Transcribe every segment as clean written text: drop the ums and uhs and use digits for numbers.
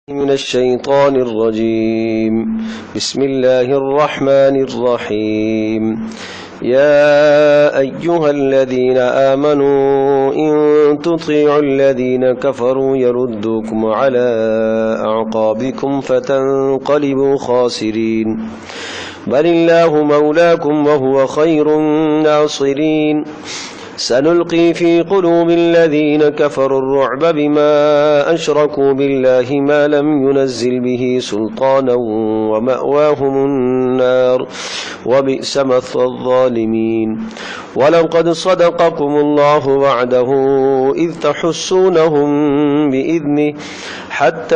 من الشيطان الرجيم بسم الله الرحمن الرحيم يا أيها الذين آمنوا إن تطيعوا الذين كفروا يردوكم على أعقابكم فتنقلبوا خاسرين بل الله مولاكم وهو خير الناصرين سنلقي في قلوب الذين كفروا الرعب بما أشركوا بالله ما لم ينزل به سلطانا ومأواهم النار وبئس مثوى الظالمين ولقد صدقكم الله وعده إذ تحسونهم بإذنه حتى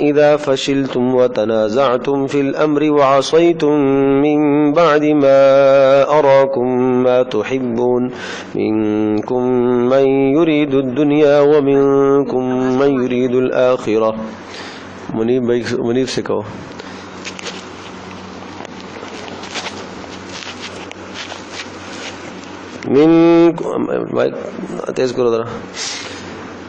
إذا فشلتم وتنازعتم في الأمر وعصيتم من بعد ما أراكم ما تحبون منكم من يريد الدنيا ومنكم من يريد الآخرة. منیب سے کہو. تیز کرو ذرا.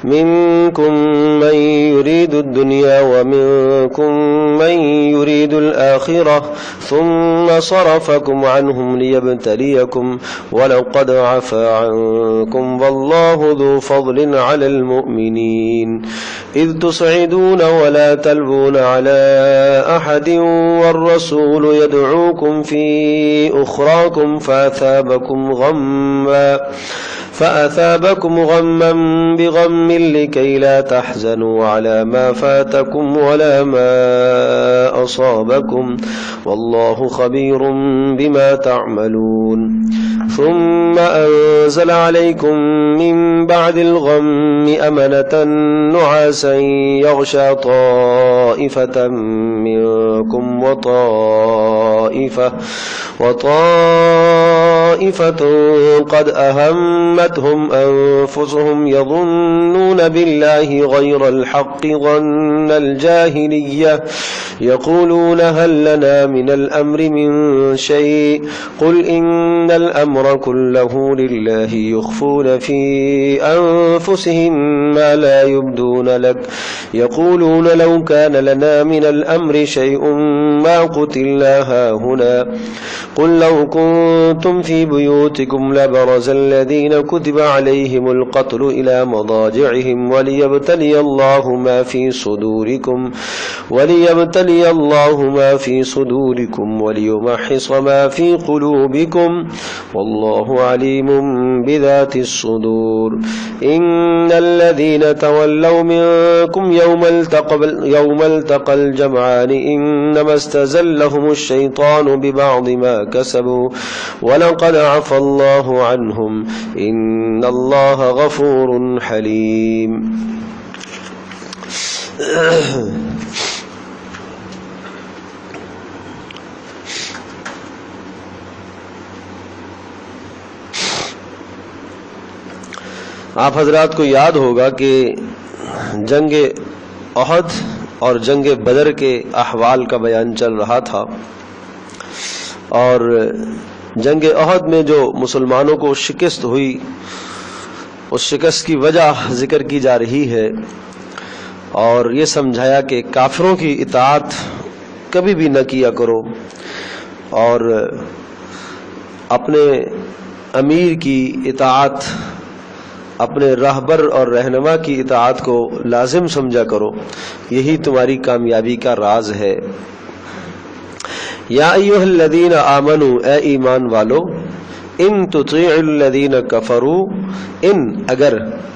منكم من يريد الدنيا ومنكم من يريد الآخرة ثم صرفكم عنهم ليبتليكم ولقد عفا عنكم والله ذو فضل على المؤمنين إذ تصعدون ولا تلوون على أحد والرسول يدعوكم في أخراكم فأثابكم غما بغم لكي لا تحزنوا على ما فاتكم ولا ما أصابكم والله خبير بما تعملون. ثم أنزل عليكم من بعد الغم أمنة نعاسا يغشى طائفة منكم وطائفة قد أهمتهم أنفسهم يظنون بالله غير الحق ظن الجاهلية يقولون هل لنا من الأمر من شيء قل إن الأمر كله لله يخفون في أنفسهم ما لا يبدون لك يقولون لو كان لنا من الأمر شيء ما قتلنا هاهنا قل لو كنتم في بيوتكم لبرز الذين كتب عليهم القتل إلى مضاجعهم وليبتلي الله ما في صدوركم وليمحص ما في قلوبكم والله عليم بذات الصدور. إن الذين تولوا منكم يوم التقى الجمعان إنما استزلهم الشيطان ببعض ما كسبوا ولقد عفى الله عنهم إن الله غفور حليم. آپ حضرات کو یاد ہوگا کہ جنگ احد اور جنگ بدر کے احوال کا بیان چل رہا تھا، اور جنگ احد میں جو مسلمانوں کو شکست ہوئی اس شکست کی وجہ ذکر کی جا رہی ہے، اور یہ سمجھایا کہ کافروں کی اطاعت کبھی بھی نہ کیا کرو، اور اپنے امیر کی اطاعت، اپنے راہبر اور رہنما کی اطاعت کو لازم سمجھا کرو، یہی تمہاری کامیابی کا راز ہے. یا ایھا الذین آمنوا، اے ایمان والو، ان تطیعوا الذین کفروا، ان اگر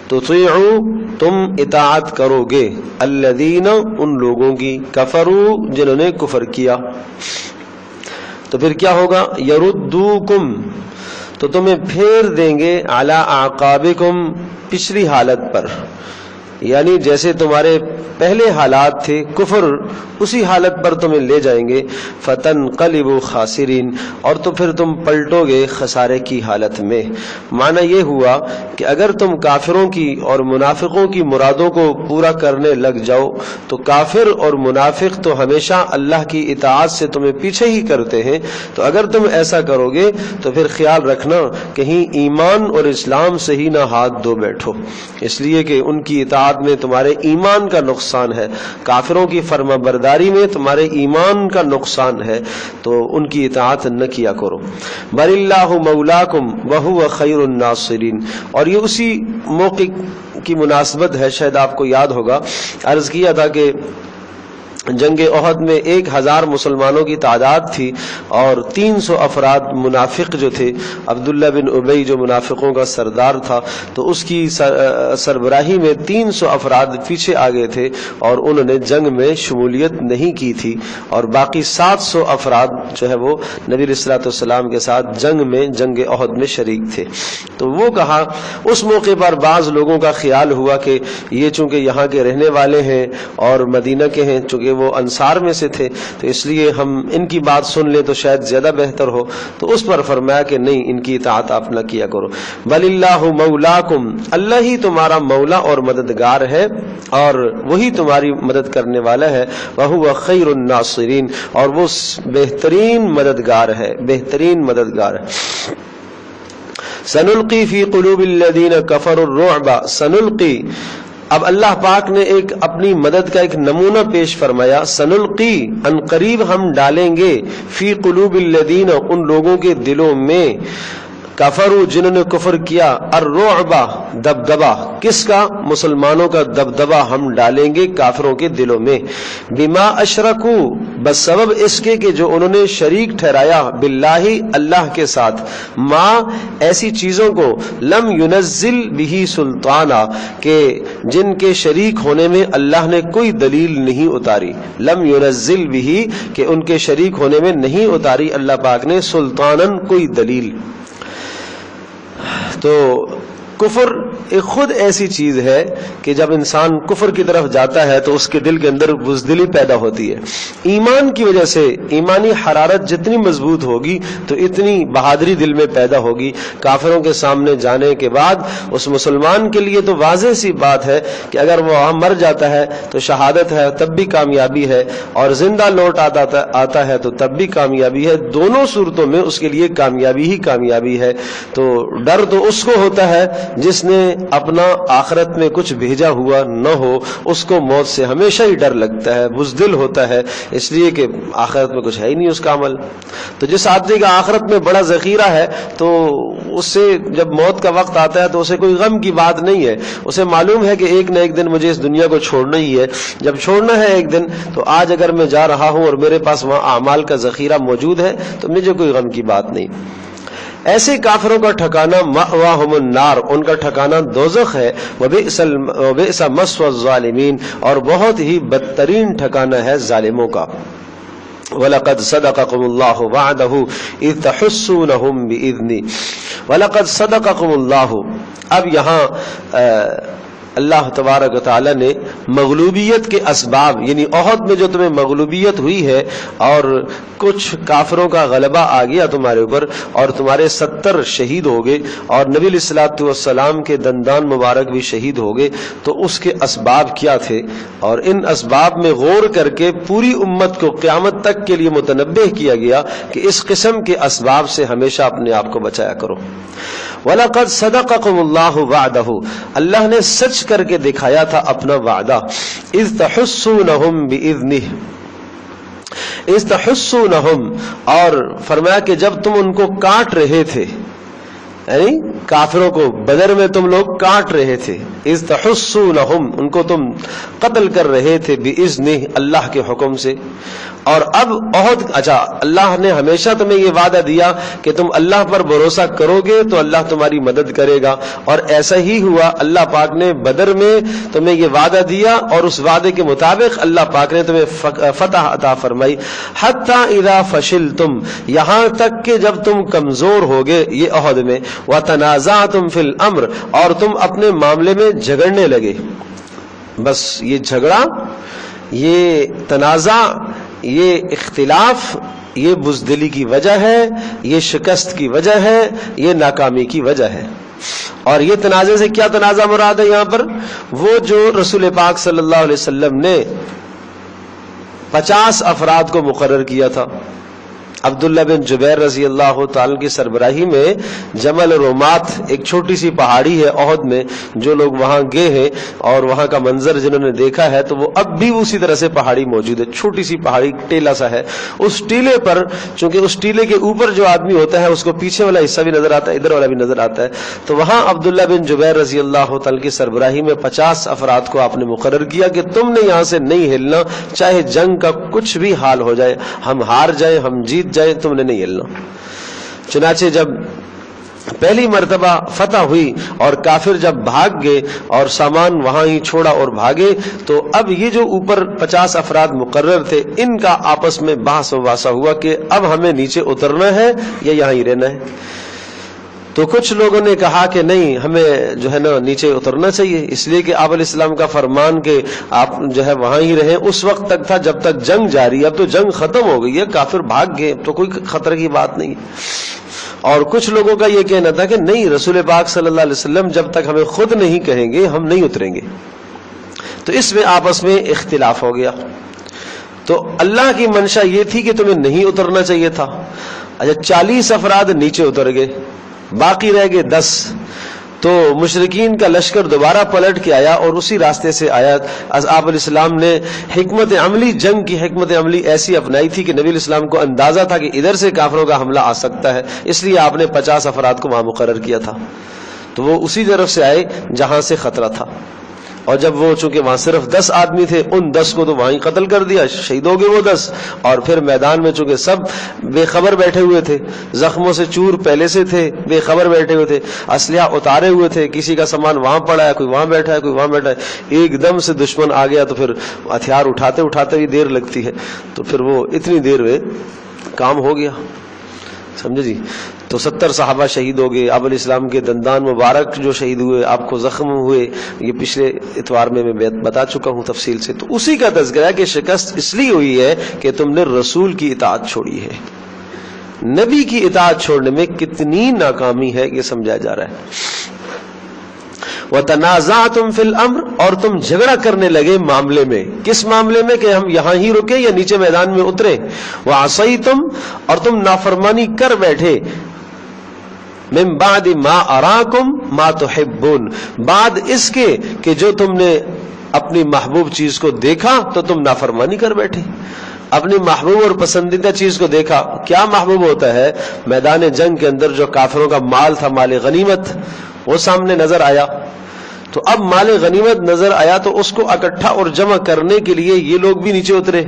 تطیعوا تم اطاعت کرو گے، الذین ان لوگوں کی، کفروا جنہوں نے کفر کیا، تو پھر کیا ہوگا؟ یردوکم تو تمہیں پھیر دیں گے، علی اعقابکم پچھلی حالت پر، یعنی جیسے تمہارے پہلے حالات تھے کفر، اسی حالت پر تمہیں لے جائیں گے. فتنقلبوا خاسرین، اور تو پھر تم پلٹو گے خسارے کی حالت میں. معنی یہ ہوا کہ اگر تم کافروں کی اور منافقوں کی مرادوں کو پورا کرنے لگ جاؤ تو کافر اور منافق تو ہمیشہ اللہ کی اطاعت سے تمہیں پیچھے ہی کرتے ہیں، تو اگر تم ایسا کرو گے تو پھر خیال رکھنا کہیں ایمان اور اسلام سے ہی نہ ہاتھ دھو بیٹھو، اس لیے کہ ان کی اطاعت میں تمہارے ایمان کا نقصان نقصان ہے، کافروں کی فرما برداری میں تمہارے ایمان کا نقصان ہے، تو ان کی اطاعت نہ کیا کرو۔ بل اللہ مولاکم وہو خیر الناصرین، اور یہ اسی موقع کی مناسبت ہے، شاید آپ کو یاد ہوگا عرض کیا تھا کہ جنگ احد میں 1000 مسلمانوں کی تعداد تھی اور 300 افراد منافق جو تھے، عبداللہ بن ابی جو منافقوں کا سردار تھا، تو اس کی سربراہی میں 300 افراد پیچھے آگے تھے اور انہوں نے جنگ میں شمولیت نہیں کی تھی، اور باقی 700 افراد جو ہے وہ نبی علیہ الصلوۃ والسلام کے ساتھ جنگ احد میں شریک تھے۔ تو وہ کہا اس موقع پر بعض لوگوں کا خیال ہوا کہ یہ چونکہ یہاں کے رہنے والے ہیں اور مدینہ کے ہیں، چونکہ وہ انصار میں سے تھے، تو اس لیے ہم ان کی بات سن لیں تو شاید زیادہ بہتر ہو، تو اس پر فرمایا کہ نہیں، ان کی اطاعت آپ نہ کیا کرو۔ بل اللہ مولاکم، اللہ ہی تمہارا مولا اور مددگار ہے اور وہی تمہاری مدد کرنے والا ہے، وہو خیر الناصرین، اور وہ بہترین مددگار ہے، بہترین مددگار ہے۔ سنلقی فی قلوب الذین کفروا الرعب، سنلقی، اب اللہ پاک نے ایک اپنی مدد کا ایک نمونہ پیش فرمایا، سنلقی، ان قریب ہم ڈالیں گے، فی قلوب الذین، ان لوگوں کے دلوں میں، کفروا، جنہوں نے کفر کیا، الرعب، دبدبہ، کس کا؟ مسلمانوں کا دبدبہ ہم ڈالیں گے کافروں کے دلوں میں، بما اشرکوا، بس سبب اس کے کہ جو انہوں نے شریک ٹھہرایا، باللہ، اللہ کے ساتھ، ما، ایسی چیزوں کو، لم ينزل به سلطانا، کہ جن کے شریک ہونے میں اللہ نے کوئی دلیل نہیں اتاری، لم ينزل به، کہ ان کے شریک ہونے میں نہیں اتاری اللہ پاک نے سلطانن، کوئی دلیل۔ تو کفر ایک خود ایسی چیز ہے کہ جب انسان کفر کی طرف جاتا ہے تو اس کے دل کے اندر بزدلی پیدا ہوتی ہے۔ ایمان کی وجہ سے ایمانی حرارت جتنی مضبوط ہوگی تو اتنی بہادری دل میں پیدا ہوگی۔ کافروں کے سامنے جانے کے بعد اس مسلمان کے لیے تو واضح سی بات ہے کہ اگر وہ وہاں مر جاتا ہے تو شہادت ہے، تب بھی کامیابی ہے، اور زندہ لوٹ آتا ہے تو تب بھی کامیابی ہے، دونوں صورتوں میں اس کے لیے کامیابی ہی کامیابی ہے۔ تو ڈر تو اس کو ہوتا ہے جس نے اپنا آخرت میں کچھ بھیجا ہوا نہ ہو، اس کو موت سے ہمیشہ ہی ڈر لگتا ہے، بزدل ہوتا ہے، اس لیے کہ آخرت میں کچھ ہے ہی نہیں اس کا عمل۔ تو جس آدمی کا آخرت میں بڑا ذخیرہ ہے تو اس سے جب موت کا وقت آتا ہے تو اسے کوئی غم کی بات نہیں ہے، اسے معلوم ہے کہ ایک نہ ایک دن مجھے اس دنیا کو چھوڑنا ہی ہے۔ جب چھوڑنا ہے ایک دن، تو آج اگر میں جا رہا ہوں اور میرے پاس وہاں اعمال کا ذخیرہ موجود ہے تو مجھے کوئی غم کی بات نہیں۔ ایسے کافروں کا ٹھکانہ مأواہم النار، ان کا ٹھکانہ دوزخ ہے، وبئس مثوى الظالمین، اور بہت ہی بدترین ٹھکانہ ہے ظالموں کا۔ وَلَقَدْ صَدَقَكُمُ اللَّهُ وَعْدَهُ إِذْ تَحُسُّونَهُمْ بِإِذْنِهِ، وَلَقَدْ صَدَقَكُمُ اللَّهُ، اب یہاں اللہ تبارک و تعالی نے مغلوبیت کے اسباب، یعنی احد میں جو تمہیں مغلوبیت ہوئی ہے اور کچھ کافروں کا غلبہ آ گیا تمہارے اوپر اور تمہارے 70 شہید ہو گئے اور نبی علیہ الصلوۃ والسلام کے دندان مبارک بھی شہید ہو گئے، تو اس کے اسباب کیا تھے، اور ان اسباب میں غور کر کے پوری امت کو قیامت تک کے لیے متنبہ کیا گیا کہ اس قسم کے اسباب سے ہمیشہ اپنے آپ کو بچایا کرو۔ وَلَقَدْ صَدَقَكُمُ اللَّهُ وَعْدَهُ، اللہ نے سچ کر کے دکھایا تھا اپنا وعدہ، اذ تحسونہم بإذنہ، اذ تحسونہم، اور فرمایا کہ جب تم ان کو کاٹ رہے تھے، یعنی کافروں کو بدر میں تم لوگ کاٹ رہے تھے، اذ تحسونہم، ان کو تم قتل کر رہے تھے، بإذنہ، اللہ کے حکم سے۔ اور اب احد، اچھا اللہ نے ہمیشہ تمہیں یہ وعدہ دیا کہ تم اللہ پر بھروسہ کرو گے تو اللہ تمہاری مدد کرے گا، اور ایسا ہی ہوا، اللہ پاک نے بدر میں تمہیں یہ وعدہ دیا اور اس وعدے کے مطابق اللہ پاک نے تمہیں فتح عطا فرمائی۔ حتی اذا فشلتم، یہاں تک کہ جب تم کمزور ہوگے، یہ احد میں، وتنازعتم فی الامر، اور تم اپنے معاملے میں جھگڑنے لگے۔ بس یہ جھگڑا، یہ تنازع، یہ اختلاف، یہ بزدلی کی وجہ ہے، یہ شکست کی وجہ ہے، یہ ناکامی کی وجہ ہے۔ اور یہ تنازع سے کیا تنازع مراد ہے یہاں پر؟ وہ جو رسول پاک صلی اللہ علیہ وسلم نے 50 افراد کو مقرر کیا تھا، عبداللہ بن جبیر رضی اللہ تعالی کی سربراہی میں جمل رومات ایک چھوٹی سی پہاڑی ہے احد میں، جو لوگ وہاں گئے ہیں اور وہاں کا منظر جنہوں نے دیکھا ہے تو وہ اب بھی اسی طرح سے پہاڑی موجود ہے، چھوٹی سی پہاڑی ٹیلا سا ہے. اس ٹیلے پر چونکہ اس ٹیلے کے اوپر جو آدمی ہوتا ہے اس کو پیچھے والا حصہ بھی نظر آتا ہے، ادھر والا بھی نظر آتا ہے. تو وہاں عبداللہ بن جبیر رضی اللہ تعالی کی سربراہی میں 50 افراد کو آپ نے مقرر کیا کہ تم نے یہاں سے نہیں ہلنا، چاہے جنگ کا کچھ بھی حال ہو جائے، ہم ہار جائیں ہم جیت جائیں، تم نے نہیں ہلنا. چنانچہ جب پہلی مرتبہ فتح ہوئی اور کافر جب بھاگ گئے اور سامان وہاں ہی چھوڑا اور بھاگے، تو اب یہ جو اوپر 50 افراد مقرر تھے ان کا آپس میں بحث و باسا ہوا کہ اب ہمیں نیچے اترنا ہے یا یہاں ہی رہنا ہے. تو کچھ لوگوں نے کہا کہ نہیں، ہمیں جو ہے نا نیچے اترنا چاہیے، اس لیے کہ آپ علیہ السلام کا فرمان کہ آپ جو ہے وہاں ہی رہیں اس وقت تک تھا جب تک جنگ جاری ہے. اب تو جنگ ختم ہو گئی ہے، کافر بھاگ گئے، تو کوئی خطرے کی بات نہیں. اور کچھ لوگوں کا یہ کہنا تھا کہ نہیں، رسول پاک صلی اللہ علیہ وسلم جب تک ہمیں خود نہیں کہیں گے ہم نہیں اتریں گے. تو اس میں آپس میں اختلاف ہو گیا. تو اللہ کی منشا یہ تھی کہ تمہیں نہیں اترنا چاہیے تھا. اچھا 40 افراد نیچے اتر گئے، باقی رہ گئے 10. تو مشرکین کا لشکر دوبارہ پلٹ کے آیا اور اسی راستے سے آیا. آپ علیہ السلام نے حکمت عملی، جنگ کی حکمت عملی ایسی اپنائی تھی کہ نبی علیہ السلام کو اندازہ تھا کہ ادھر سے کافروں کا حملہ آ سکتا ہے، اس لیے آپ نے 50 افراد کو وہاں مقرر کیا تھا. تو وہ اسی طرف سے آئے جہاں سے خطرہ تھا. اور جب وہ چونکہ وہاں صرف 10 آدمی تھے، ان 10 کو تو وہاں ہی قتل کر دیا، شہید ہو گئے وہ 10. اور پھر میدان میں چونکہ سب بے خبر بیٹھے ہوئے تھے، زخموں سے چور پہلے سے تھے، بے خبر بیٹھے ہوئے تھے، اسلحہ اتارے ہوئے تھے، کسی کا سامان وہاں پڑا ہے، کوئی وہاں بیٹھا ہے، کوئی وہاں بیٹھا ہے. ایک دم سے دشمن آ گیا تو پھر ہتھیار اٹھاتے اٹھاتے بھی دیر لگتی ہے، تو پھر وہ اتنی دیر میں کام ہو گیا، سمجھے جی. تو 70 صحابہ شہید ہو گئے. آپ علیہ السلام کے دندان مبارک جو شہید ہوئے، آپ کو زخم ہوئے، یہ پچھلے اتوار میں بتا چکا ہوں تفصیل سے. تو اسی کا تذکرہ ہے کہ شکست اس لیے ہوئی ہے کہ تم نے رسول کی اطاعت چھوڑی ہے. نبی کی اطاعت چھوڑنے میں کتنی ناکامی ہے یہ سمجھا جا رہا ہے. وَتَنَازَعْتُمْ فِي الْأَمْرِ، اور تم جھگڑا کرنے لگے معاملے میں. کس معاملے میں؟ کہ ہم یہاں ہی رکیں یا نیچے میدان میں اتریں. وَعَصَيْتُمْ، اور تم نافرمانی کر بیٹھے. مِن بَعْدِ مَا أَرَاكُمْ مَا تُحِبُّونَ، بعد اس کے کہ جو تم نے اپنی محبوب چیز کو دیکھا تو تم نافرمانی کر بیٹھے. اپنی محبوب اور پسندیدہ چیز کو دیکھا. کیا محبوب ہوتا ہے؟ میدان جنگ کے اندر جو کافروں کا مال تھا، مال غنیمت، وہ سامنے نظر آیا. تو اب مال غنیمت نظر آیا تو اس کو اکٹھا اور جمع کرنے کے لیے یہ لوگ بھی نیچے اترے.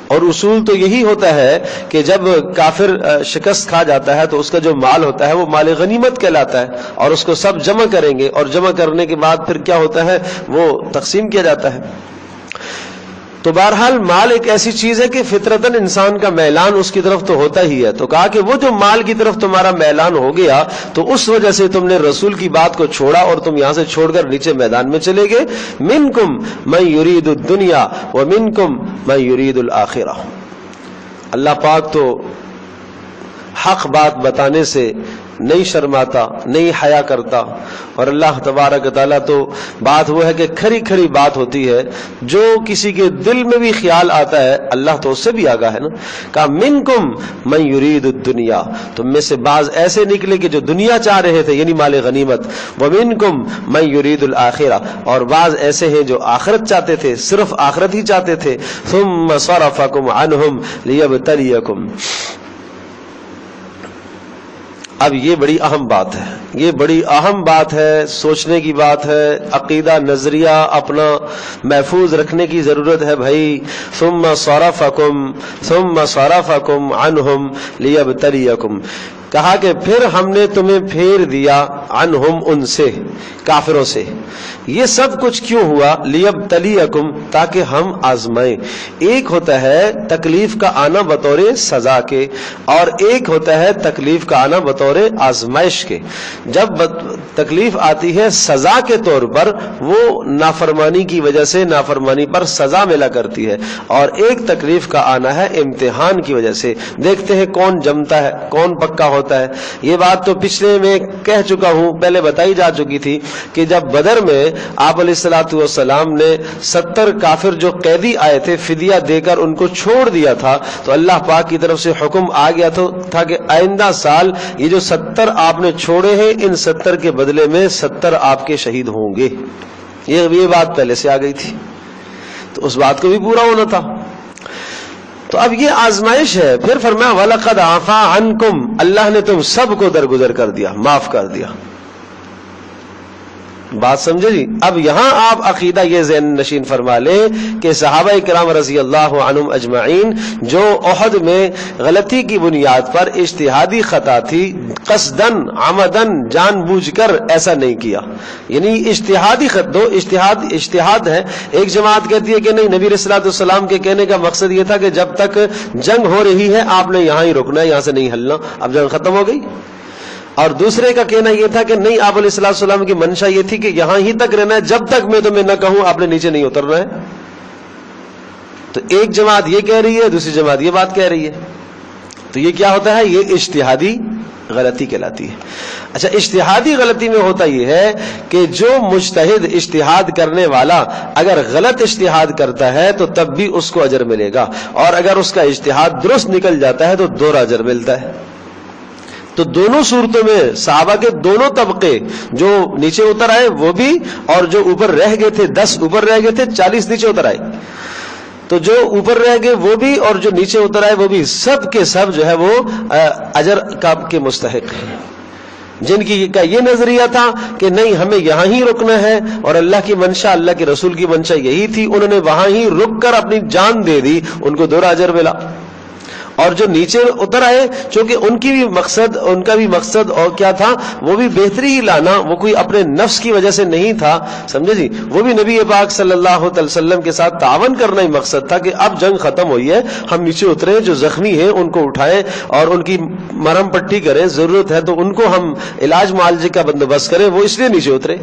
اور اصول تو یہی ہوتا ہے کہ جب کافر شکست کھا جاتا ہے تو اس کا جو مال ہوتا ہے وہ مال غنیمت کہلاتا ہے، اور اس کو سب جمع کریں گے، اور جمع کرنے کے بعد پھر کیا ہوتا ہے، وہ تقسیم کیا جاتا ہے. تو بہرحال مال ایک ایسی چیز ہے کہ فطرتاً انسان کا میلان اس کی طرف تو ہوتا ہی ہے. تو کہا کہ وہ جو مال کی طرف تمہارا میلان ہو گیا تو اس وجہ سے تم نے رسول کی بات کو چھوڑا اور تم یہاں سے چھوڑ کر نیچے میدان میں چلے گئے. منکم من یرید الدنیا ومنکم من یرید الآخرہ. اللہ پاک تو حق بات بتانے سے نہیں شرماتا، نہیں حیا کرتا. اور اللہ تبارک تعالیٰ تو بات وہ ہے کہ کھری کھری بات ہوتی ہے، جو کسی کے دل میں بھی خیال آتا ہے اللہ تو اس سے بھی آگاہ ہے نا. کہا منکم من یرید الدنیا، تم میں سے بعض ایسے نکلے کہ جو دنیا چاہ رہے تھے یعنی مال غنیمت. ومنکم من یرید الآخرہ، اور بعض ایسے ہیں جو آخرت چاہتے تھے، صرف آخرت ہی چاہتے تھے. ثم صرفکم عنہم لیبتلیکم. اب یہ بڑی اہم بات ہے، یہ بڑی اہم بات ہے، سوچنے کی بات ہے، عقیدہ نظریہ اپنا محفوظ رکھنے کی ضرورت ہے بھائی. ثم صرفکم عنہم لیبتلیکم. کہا کہ پھر ہم نے تمہیں پھیر دیا عنہم، ان سے، کافروں سے. یہ سب کچھ کیوں ہوا؟ لیبتلیکم، تاکہ ہم آزمائیں. ایک ہوتا ہے تکلیف کا آنا بطور سزا کے، اور ایک ہوتا ہے تکلیف کا آنا بطور آزمائش کے. جب تکلیف آتی ہے سزا کے طور پر، وہ نافرمانی کی وجہ سے نافرمانی پر سزا ملا کرتی ہے، اور ایک تکلیف کا آنا ہے امتحان کی وجہ سے. دیکھتے ہیں کون جمتا ہے، کون پکا ہوتا ہے. یہ بات تو پچھلے میں کہہ چکا ہوں، پہلے بتائی جا چکی تھی کہ جب بدر میں آپ علیہ الصلوۃ والسلام نے 70 کافر جو قیدی آئے تھے فدیہ دے کر ان کو چھوڑ دیا تھا، تو اللہ پاک کی طرف سے حکم آ گیا تھا کہ آئندہ سال یہ جو 70 آپ نے چھوڑے ہیں ان 70 کے بدلے میں 70 آپ کے شہید ہوں گے. یہ بات پہلے سے آ گئی تھی، تو اس بات کو بھی پورا ہونا تھا. تو اب یہ آزمائش ہے. پھر فرمایا وَلَقَدْ عَفَا عَنْكُمْ، اللہ نے تم سب کو درگزر کر دیا، معاف کر دیا. بات سمجھے جی؟ اب یہاں آپ عقیدہ یہ ذہن نشین فرما لیں کہ صحابہ کرام رضی اللہ عنہم اجمعین جو احد میں غلطی کی بنیاد پر اجتہادی خطا تھی، قصدن عمدن جان بوجھ کر ایسا نہیں کیا. یعنی اجتہادی دو اجتہاد ہے. ایک جماعت کہتی ہے کہ نہیں، نبی علیہ الصلوۃ والسلام کے کہنے کا مقصد یہ تھا کہ جب تک جنگ ہو رہی ہے آپ نے یہاں ہی رکنا ہے، یہاں سے نہیں ہلنا، اب جنگ ختم ہو گئی. اور دوسرے کا کہنا یہ تھا کہ نہیں، آپ علیہ الصلوۃ والسلام کی منشا یہ تھی کہ یہاں ہی تک رہنا ہے، جب تک میں تمہیں نہ کہوں آپ نے نیچے نہیں اترنا ہے. تو ایک جماعت یہ کہہ رہی ہے، دوسری جماعت یہ بات کہہ رہی ہے. تو یہ کیا ہوتا ہے؟ یہ اجتہادی غلطی کہلاتی ہے. اچھا، اجتہادی غلطی میں ہوتا یہ ہے کہ جو مجتہد اجتہاد کرنے والا اگر غلط اجتہاد کرتا ہے تو تب بھی اس کو اجر ملے گا، اور اگر اس کا اجتہاد درست نکل جاتا ہے تو دوہرا اجر ملتا ہے. تو دونوں صورتوں میں صحابہ کے دونوں طبقے، جو نیچے اتر آئے وہ بھی، اور جو اوپر رہ گئے تھے 10 اوپر رہ گئے تھے 40 نیچے اتر آئے، تو جو اوپر رہ گئے وہ بھی اور جو نیچے اتر آئے وہ بھی، سب کے سب جو ہے وہ اجر کے مستحق ہیں. جن کی کا یہ نظریہ تھا کہ نہیں ہمیں یہاں ہی رکنا ہے اور اللہ کی منشا، اللہ کے رسول کی منشا یہی تھی، انہوں نے وہاں ہی رک کر اپنی جان دے دی، ان کو دوہرا اجر ملا. اور جو نیچے اتر آئے، چونکہ ان کا بھی مقصد اور کیا تھا، وہ بھی بہتری ہی لانا، وہ کوئی اپنے نفس کی وجہ سے نہیں تھا، سمجھے جی. وہ بھی نبی پاک صلی اللہ علیہ وسلم کے ساتھ تعاون کرنا ہی مقصد تھا کہ اب جنگ ختم ہوئی ہے، ہم نیچے اتریں، جو زخمی ہیں ان کو اٹھائیں اور ان کی مرہم پٹی کریں، ضرورت ہے تو ان کو ہم علاج معالجے کا بندوبست کریں، وہ اس لیے نیچے اترے،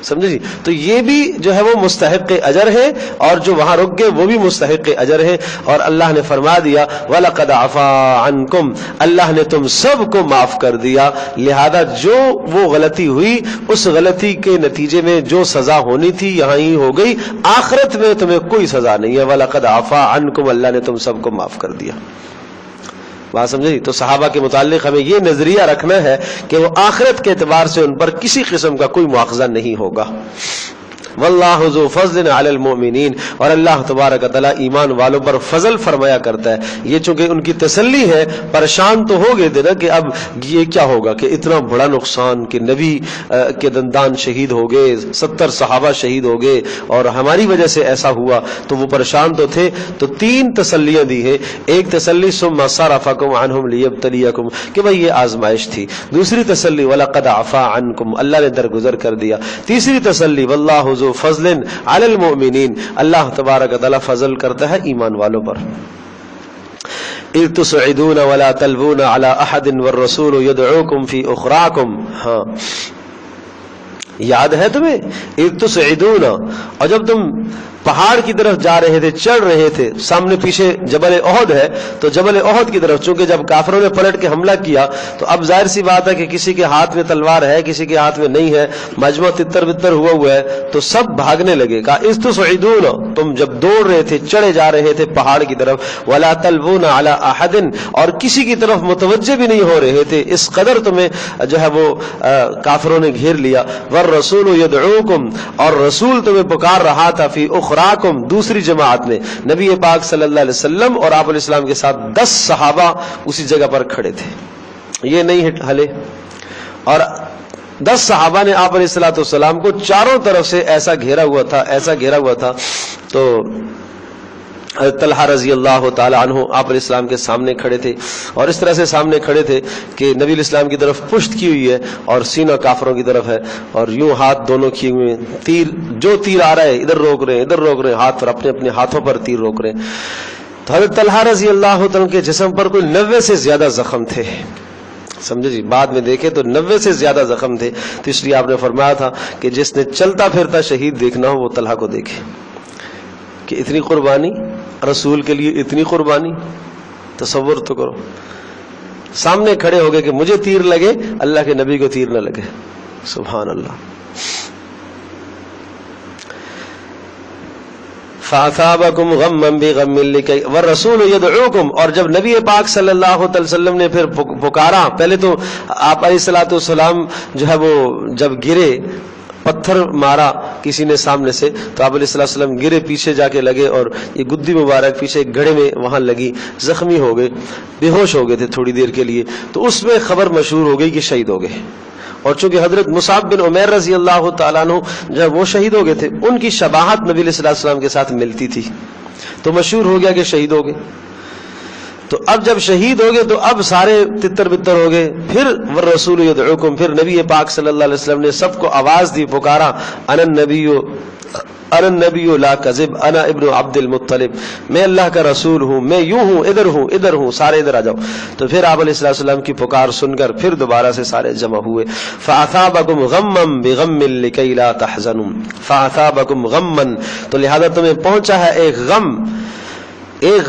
سمجھے جی. تو یہ بھی جو ہے وہ مستحق اجر ہے، اور جو وہاں رک گئے وہ بھی مستحق اجر ہے. اور اللہ نے فرما دیا وَلَقَدْ عَفَا عَنْكُمْ، اللہ نے تم سب کو معاف کر دیا. لہذا جو وہ غلطی ہوئی اس غلطی کے نتیجے میں جو سزا ہونی تھی یہاں ہی ہو گئی، آخرت میں تمہیں کوئی سزا نہیں ہے. وَلَقَدْ عَفَا عَنْكُمْ، اللہ نے تم سب کو معاف کر دیا. بات سمجھے. تو صحابہ کے متعلق ہمیں یہ نظریہ رکھنا ہے کہ وہ آخرت کے اعتبار سے ان پر کسی قسم کا کوئی مواخذہ نہیں ہوگا. واللہ ذو فضل علی المؤمنین، اور اللہ تبارک تعالیٰ ایمان والوں پر فضل فرمایا کرتا ہے. یہ چونکہ ان کی تسلی ہے، پریشان تو ہو گئے تھے نا کہ اب یہ کیا ہوگا کہ اتنا بڑا نقصان کہ نبی کے دندان شہید ہو گئے، 70 صحابہ شہید ہو گئے اور ہماری وجہ سے ایسا ہوا، تو وہ پریشان تو تھے. تو 3 تسلیاں دی ہیں. ایک تسلی ثم صرفکم عنہم لیبتلیکم، کہ بھئی یہ آزمائش تھی. دوسری تسلی وَلَقَدْ عَفَا عَنْكُمْ، اللہ نے درگزر کر دیا. تیسری تسلی واللہ ذو فضل علی المؤمنین، اللہ تبارک تعالیٰ فضل کرتا ہے ایمان والوں پر. اذ تصعدون ولا تلوون على احد والرسول يدعوكم في اخراكم. ہاں یاد ہے تمہیں؟ اذ تصعدون، اور جب تم پہاڑ کی طرف جا رہے تھے، چڑھ رہے تھے، سامنے پیچھے جبل احد ہے، تو جبل احد کی طرف چونکہ جب کافروں نے پلٹ کے حملہ کیا تو اب ظاہر سی بات ہے کہ کسی کے ہاتھ میں تلوار ہے، کسی کے ہاتھ میں نہیں ہے، مجمع تتر بتر ہوا ہے، تو سب بھاگنے لگے. کہا اذ تصعدون، تم جب دوڑ رہے تھے، چڑھے جا رہے تھے پہاڑ کی طرف، ولا تلوون علی احد، اور کسی کی طرف متوجہ بھی نہیں ہو رہے تھے، اس قدر تمہیں جو ہے وہ کافروں نے گھیر لیا. والرسول یدعوکم، اور رسول تمہیں پکار رہا تھا، فی اخراکم، دوسری جماعت میں. نبی پاک صلی اللہ علیہ وسلم اور آپ علیہ السلام کے ساتھ 10 صحابہ اسی جگہ پر کھڑے تھے، یہ نہیں ہلے. اور 10 صحابہ نے آپ علیہ الصلوۃ والسلام کو چاروں طرف سے ایسا گھیرا ہوا تھا. تو طلحہ رضی اللہ تعالی عنہ آپ علیہ السلام کے سامنے کھڑے تھے، اور اس طرح سے سامنے کھڑے تھے کہ نبی علیہ السلام کی طرف پشت کی ہوئی ہے اور سینہ کافروں کی طرف ہے، اور یوں ہاتھ دونوں کیے ہوئے، جو تیر آ رہا ہے ادھر روک رہے ہیں، ہاتھ پر اپنے ہاتھوں پر تیر روک رہے ہیں. تو حضرت طلحہ رضی اللہ تعالی کے جسم پر کوئی 90 سے زیادہ زخم تھے، سمجھے جی. بعد میں دیکھے تو 90 سے زیادہ زخم تھے. تو اس لیے آپ نے فرمایا تھا کہ جس نے چلتا پھرتا شہید دیکھنا ہو وہ طلحہ کو دیکھے. کہ اتنی قربانی رسول کے لیے، اتنی قربانی، تصور تو کرو. سامنے کھڑے ہو گئے کہ مجھے تیر لگے، اللہ کے نبی کو تیر نہ لگے. سبحان اللہ. فَأَثَابَكُمْ غَمًّا بِغَمٍّ لِكَيْ وَالرَّسُولُ يَدْعُوكُمْ. اور جب نبی پاک صلی اللہ علیہ وسلم نے پھر پکارا، پہلے تو آپ علیہ الصلوۃ والسلام جو ہے وہ جب گرے، پتھر مارا کسی نے سامنے سے، تو آپ علیہ السلام گرے، پیچھے جا کے لگے اور یہ گدی مبارک پیچھے ایک گھڑے میں وہاں لگی، زخمی ہو گئے، بے ہوش ہو گئے تھے تھوڑی دیر کے لیے. تو اس میں خبر مشہور ہو گئی کہ شہید ہو گئے. اور چونکہ حضرت مصعب بن عمیر رضی اللہ تعالیٰ عنہ جب وہ شہید ہو گئے تھے، ان کی شباہت نبی علیہ السلام کے ساتھ ملتی تھی، تو مشہور ہو گیا کہ شہید ہو گئے. تو اب جب شہید ہو گئے تو اب سارے تتر بتر ہو گئے. پھر والرسول یدعوکم، پھر نبی پاک صلی اللہ علیہ وسلم نے سب کو آواز دی، پکارا، انا النبی لا کذب، انا ابن عبد المطلب، میں اللہ کا رسول ہوں، میں یوں ہوں، ادھر ہوں، سارے ادھر آ جاؤ. تو پھر آپ علیہ السلام کی پکار سن کر پھر دوبارہ سے سارے جمع ہوئے. فَأَثَابَكُمْ غَمًّا بِغَمٍّ لِكَيْ لَا تَحْزَنُوا. فَأَثَابَكُمْ غَمًّا، تو لہذا تمہیں پہنچا ہے ایک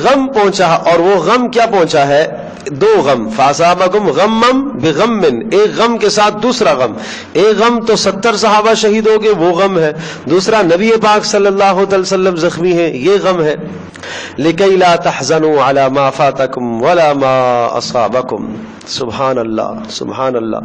غم پہنچا ہے. اور وہ غم کیا پہنچا ہے؟ دو غم. فَأَصَابَكُمْ غَمًّا بِغَمٍّ، ایک غم کے ساتھ دوسرا غم. ایک غم تو 70 صحابہ شہید ہو گئے، وہ غم ہے. دوسرا نبی پاک صلی اللہ علیہ وسلم زخمی ہے، یہ غم ہے. لِكَيْ لَا تَحْزَنُوا عَلَى مَا فَاتَكُمْ وَلَا مَا أَصَابَكُمْ. سبحان اللہ، سبحان اللہ.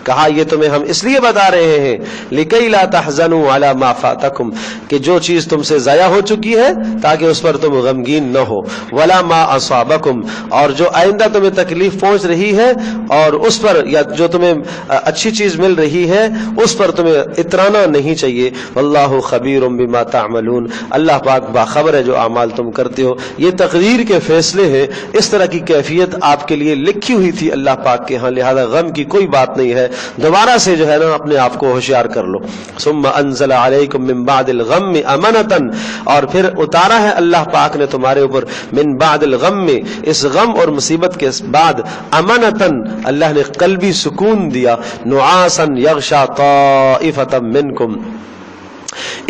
کہا یہ تمہیں ہم اس لیے بتا رہے ہیں لِكَيْ لَا تَحْزَنُوا عَلَى مَا فَاتَكُمْ، کہ جو چیز تم سے ضائع ہو چکی ہے تاکہ اس پر تم غمگین نہ ہو. وَلَا مَا أَصَابَكُمْ، اور جو آئندہ تمہیں تکلیف پہنچ رہی ہے اور اس پر، یا جو تمہیں اچھی چیز مل رہی ہے اس پر تمہیں اترانا نہیں چاہیے. واللہ خبیر بما تعملون، اللہ پاک باخبر ہے جو اعمال تم کرتے ہو. یہ تقدیر کے فیصلے ہیں، اس طرح کی کیفیت آپ کے لیے لکھی ہوئی تھی اللہ پاک کے ہاں، لہذا غم کی کوئی بات نہیں ہے. دوبارہ سے جو ہے نا اپنے آپ کو ہوشیار کر لو. ثم انزل علیکم من بعد الغم امنۃ، اور پھر اتارا ہے اللہ پاک نے تمہارے اوپر من بعد الغم، اس غم اور مصیبت کے بعد، امنتن، اللہ نے قلبی سکون دیا. نعاسا یغشا طائفۃ منکم،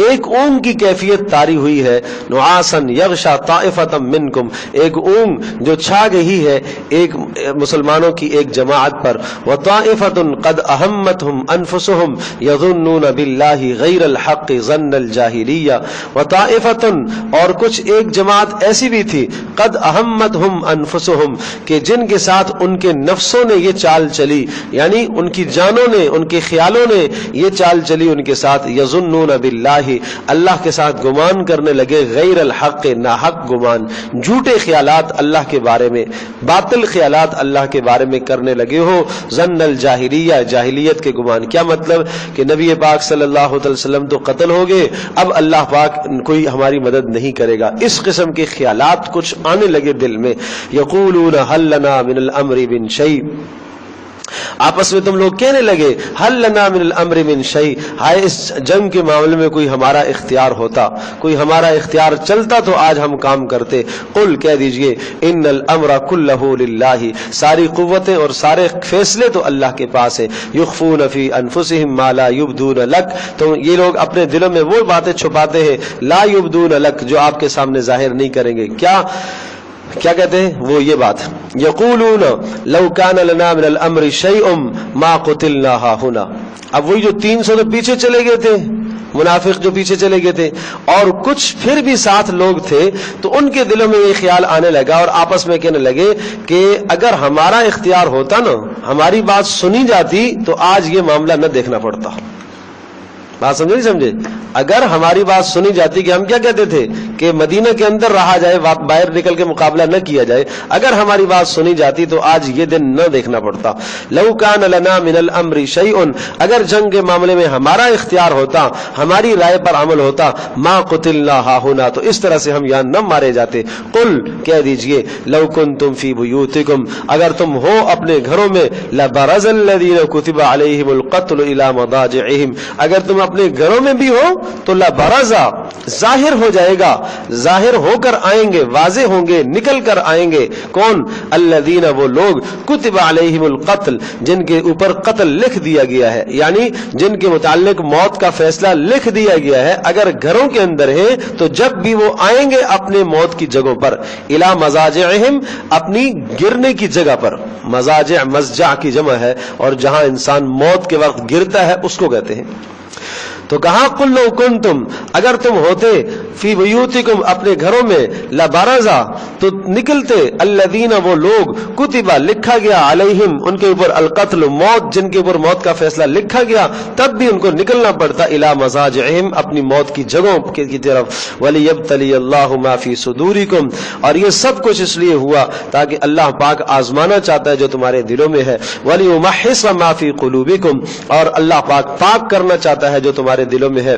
ایک اونگ کی کیفیت طاری ہوئی ہے. نعاسن یغشا طائفۃ منکم، ایک اونگ جو چھا گئی ہے ایک مسلمانوں کی ایک جماعت پر. وطائفۃ قد اہمتہم انفسہم یظنون باللہ غیر الحق ظن الجاہلیہ. وطائفۃ، اور کچھ ایک جماعت ایسی بھی تھی، قد اہمتہم انفسہم، کہ جن کے ساتھ ان کے نفسوں نے یہ چال چلی، یعنی ان کی جانوں نے، ان کے خیالوں نے یہ چال چلی ان کے ساتھ. یظنون باللہ، اللہ کے ساتھ گمان کرنے لگے، غیر الحق، ناحق گمان، جھوٹے خیالات اللہ کے بارے میں، باطل خیالات اللہ کے بارے میں کرنے لگے ہو. ظن الجاہلیہ، جاہلیت کے گمان. کیا مطلب؟ کہ نبی پاک صلی اللہ علیہ وسلم تو قتل ہو گئے، اب اللہ پاک کوئی ہماری مدد نہیں کرے گا، اس قسم کے خیالات کچھ آنے لگے دل میں. یقولون هل لنا من الامر من شیء، آپس میں تم لوگ کہنے لگے، حل لنا من الامر من شیء، ہائے اس جنگ کے معاملے میں کوئی ہمارا اختیار ہوتا، کوئی ہمارا اختیار چلتا تو آج ہم کام کرتے. قل، کہہ دیجئے، ان الامر کلہ للہ، ساری قوتیں اور سارے فیصلے تو اللہ کے پاس ہیں. یخفون فی انفسہم ما لا یبدون لک، تو یہ لوگ اپنے دلوں میں وہ باتیں چھپاتے ہیں، لا یبدون لک، جو آپ کے سامنے ظاہر نہیں کریں گے. کیا کہتے ہیں وہ؟ یہ بات، یقولون لو کان لنا من الامر شیء ما قتلنا ہاہنا. اب وہی جو 300 تو پیچھے چلے گئے تھے، منافق جو پیچھے چلے گئے تھے، اور کچھ پھر بھی ساتھ لوگ تھے، تو ان کے دلوں میں یہ خیال آنے لگا اور آپس میں کہنے لگے کہ اگر ہمارا اختیار ہوتا نا، ہماری بات سنی جاتی تو آج یہ معاملہ نہ دیکھنا پڑتا. بات سمجھے نہیں سمجھے؟ اگر ہماری بات سنی جاتی، کہ ہم کیا کہتے تھے کہ مدینہ کے اندر رہا جائے، باہر نکل کے مقابلہ نہ کیا جائے، اگر ہماری بات سنی جاتی تو آج یہ دن نہ دیکھنا پڑتا. لو کان لنا من الامر شیء، اگر جنگ کے معاملے میں ہمارا اختیار ہوتا، ہماری رائے پر عمل ہوتا، ما قتلنا ہاہنا، تو اس طرح سے ہم یہاں نہ مارے جاتے. قل، کہہ دیجئے، لو کنتم فی بیوتکم، اگر تم ہو اپنے گھروں میں، لبرز الذین کتب علیہم القتل الی مضاجعہم، اگر تم اپنے گھروں میں بھی ہو تو لبرزا ظاہر ہو جائے گا, ظاہر ہو کر آئیں گے, واضح ہوں گے, نکل کر آئیں گے. کون؟ الذین وہ لوگ کتب علیہم القتل جن کے اوپر قتل لکھ دیا گیا ہے, یعنی جن کے متعلق موت کا فیصلہ لکھ دیا گیا ہے. اگر گھروں کے اندر ہے تو جب بھی وہ آئیں گے اپنے موت کی جگہوں پر, الی مضاجعہم اپنی گرنے کی جگہ پر. مضاجع مضجع کی جمع ہے اور جہاں انسان موت کے وقت گرتا ہے اس کو کہتے ہیں. تو کہا قل لو کنتم اگر تم ہوتے فی بیوتکم اپنے گھروں میں لبرزا تو نکلتے الذین وہ لوگ کتبہ لکھا گیا علیہم ان کے اوپر القتل موت جن کے اوپر موت کا فیصلہ لکھا گیا تب بھی ان کو نکلنا پڑتا الی مضاجعہم اپنی موت کی جگہوں کی طرف. ولیبتلی اللہ ما فی صدورکم اور یہ سب کچھ اس لیے ہوا تاکہ اللہ پاک آزمانا چاہتا ہے جو تمہارے دلوں میں ہے. ولیمحص ما فی قلوبکم اور اللہ پاک پاک کرنا چاہتا ہے جو تمہارے دلوں میں ہے.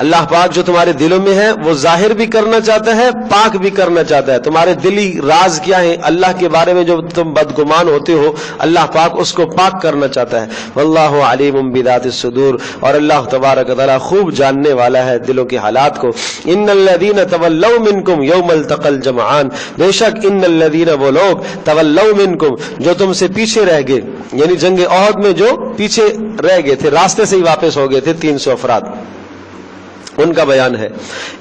اللہ پاک جو تمہارے دلوں میں ہے وہ ظاہر بھی کرنا چاہتا ہے, پاک بھی کرنا چاہتا ہے. تمہارے دلی راز کیا ہے اللہ کے بارے میں جو تم بدگمان ہوتے ہو, اللہ پاک اس کو پاک کرنا چاہتا ہے. واللہ علیم بذات الصدور اور اللہ تبارک و تعالی خوب جاننے والا ہے دلوں کے حالات کو. ان الذین تولوا منکم یوم التقى الجمعان بے شک ان الذین وہ لوگ تولوا منکم جو تم سے پیچھے رہ گئے, یعنی جنگ احد میں جو پیچھے رہ گئے تھے, راستے سے ہی واپس ہو گئے تھے 300 افراد, ان کا بیان ہے.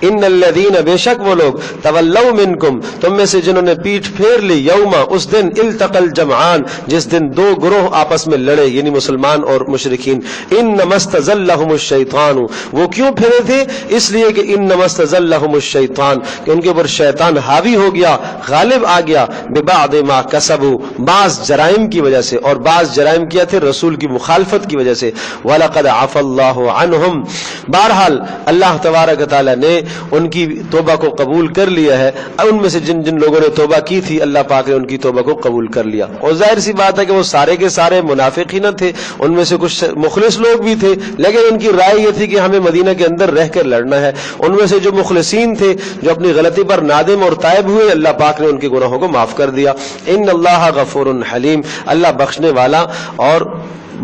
ان الذین بے شک وہ لوگ تولوا منکم تم میں سے جنہوں نے پیٹھ پھیر لی یوما اس دن التقى الجمعان جس دن دو گروہ آپس میں لڑے یعنی مسلمان اور مشرکین. انما استزلهم الشیطان وہ کیوں پھیرے تھے اس لیے کہ انما استزلهم الشیطان کہ ان کے اوپر شیطان حاوی ہو گیا, غالب آ گیا, ببعض ما کسبوا بعض جرائم کی وجہ سے, اور بعض جرائم کیا تھے رسول کی مخالفت کی وجہ سے. ولقد عفا اللہ عنہم بہرحال اللہ تبارک تعالی نے ان کی توبہ کو قبول کر لیا ہے. ان میں سے جن جن لوگوں نے توبہ کی تھی اللہ پاک نے ان کی توبہ کو قبول کر لیا. اور ظاہر سی بات ہے کہ وہ سارے کے سارے منافق ہی نہ تھے, ان میں سے کچھ مخلص لوگ بھی تھے, لیکن ان کی رائے یہ تھی کہ ہمیں مدینہ کے اندر رہ کر لڑنا ہے. ان میں سے جو مخلصین تھے جو اپنی غلطی پر نادم اور تائب ہوئے اللہ پاک نے ان کے گناہوں کو معاف کر دیا. ان اللہ غفور حلیم اللہ بخشنے والا اور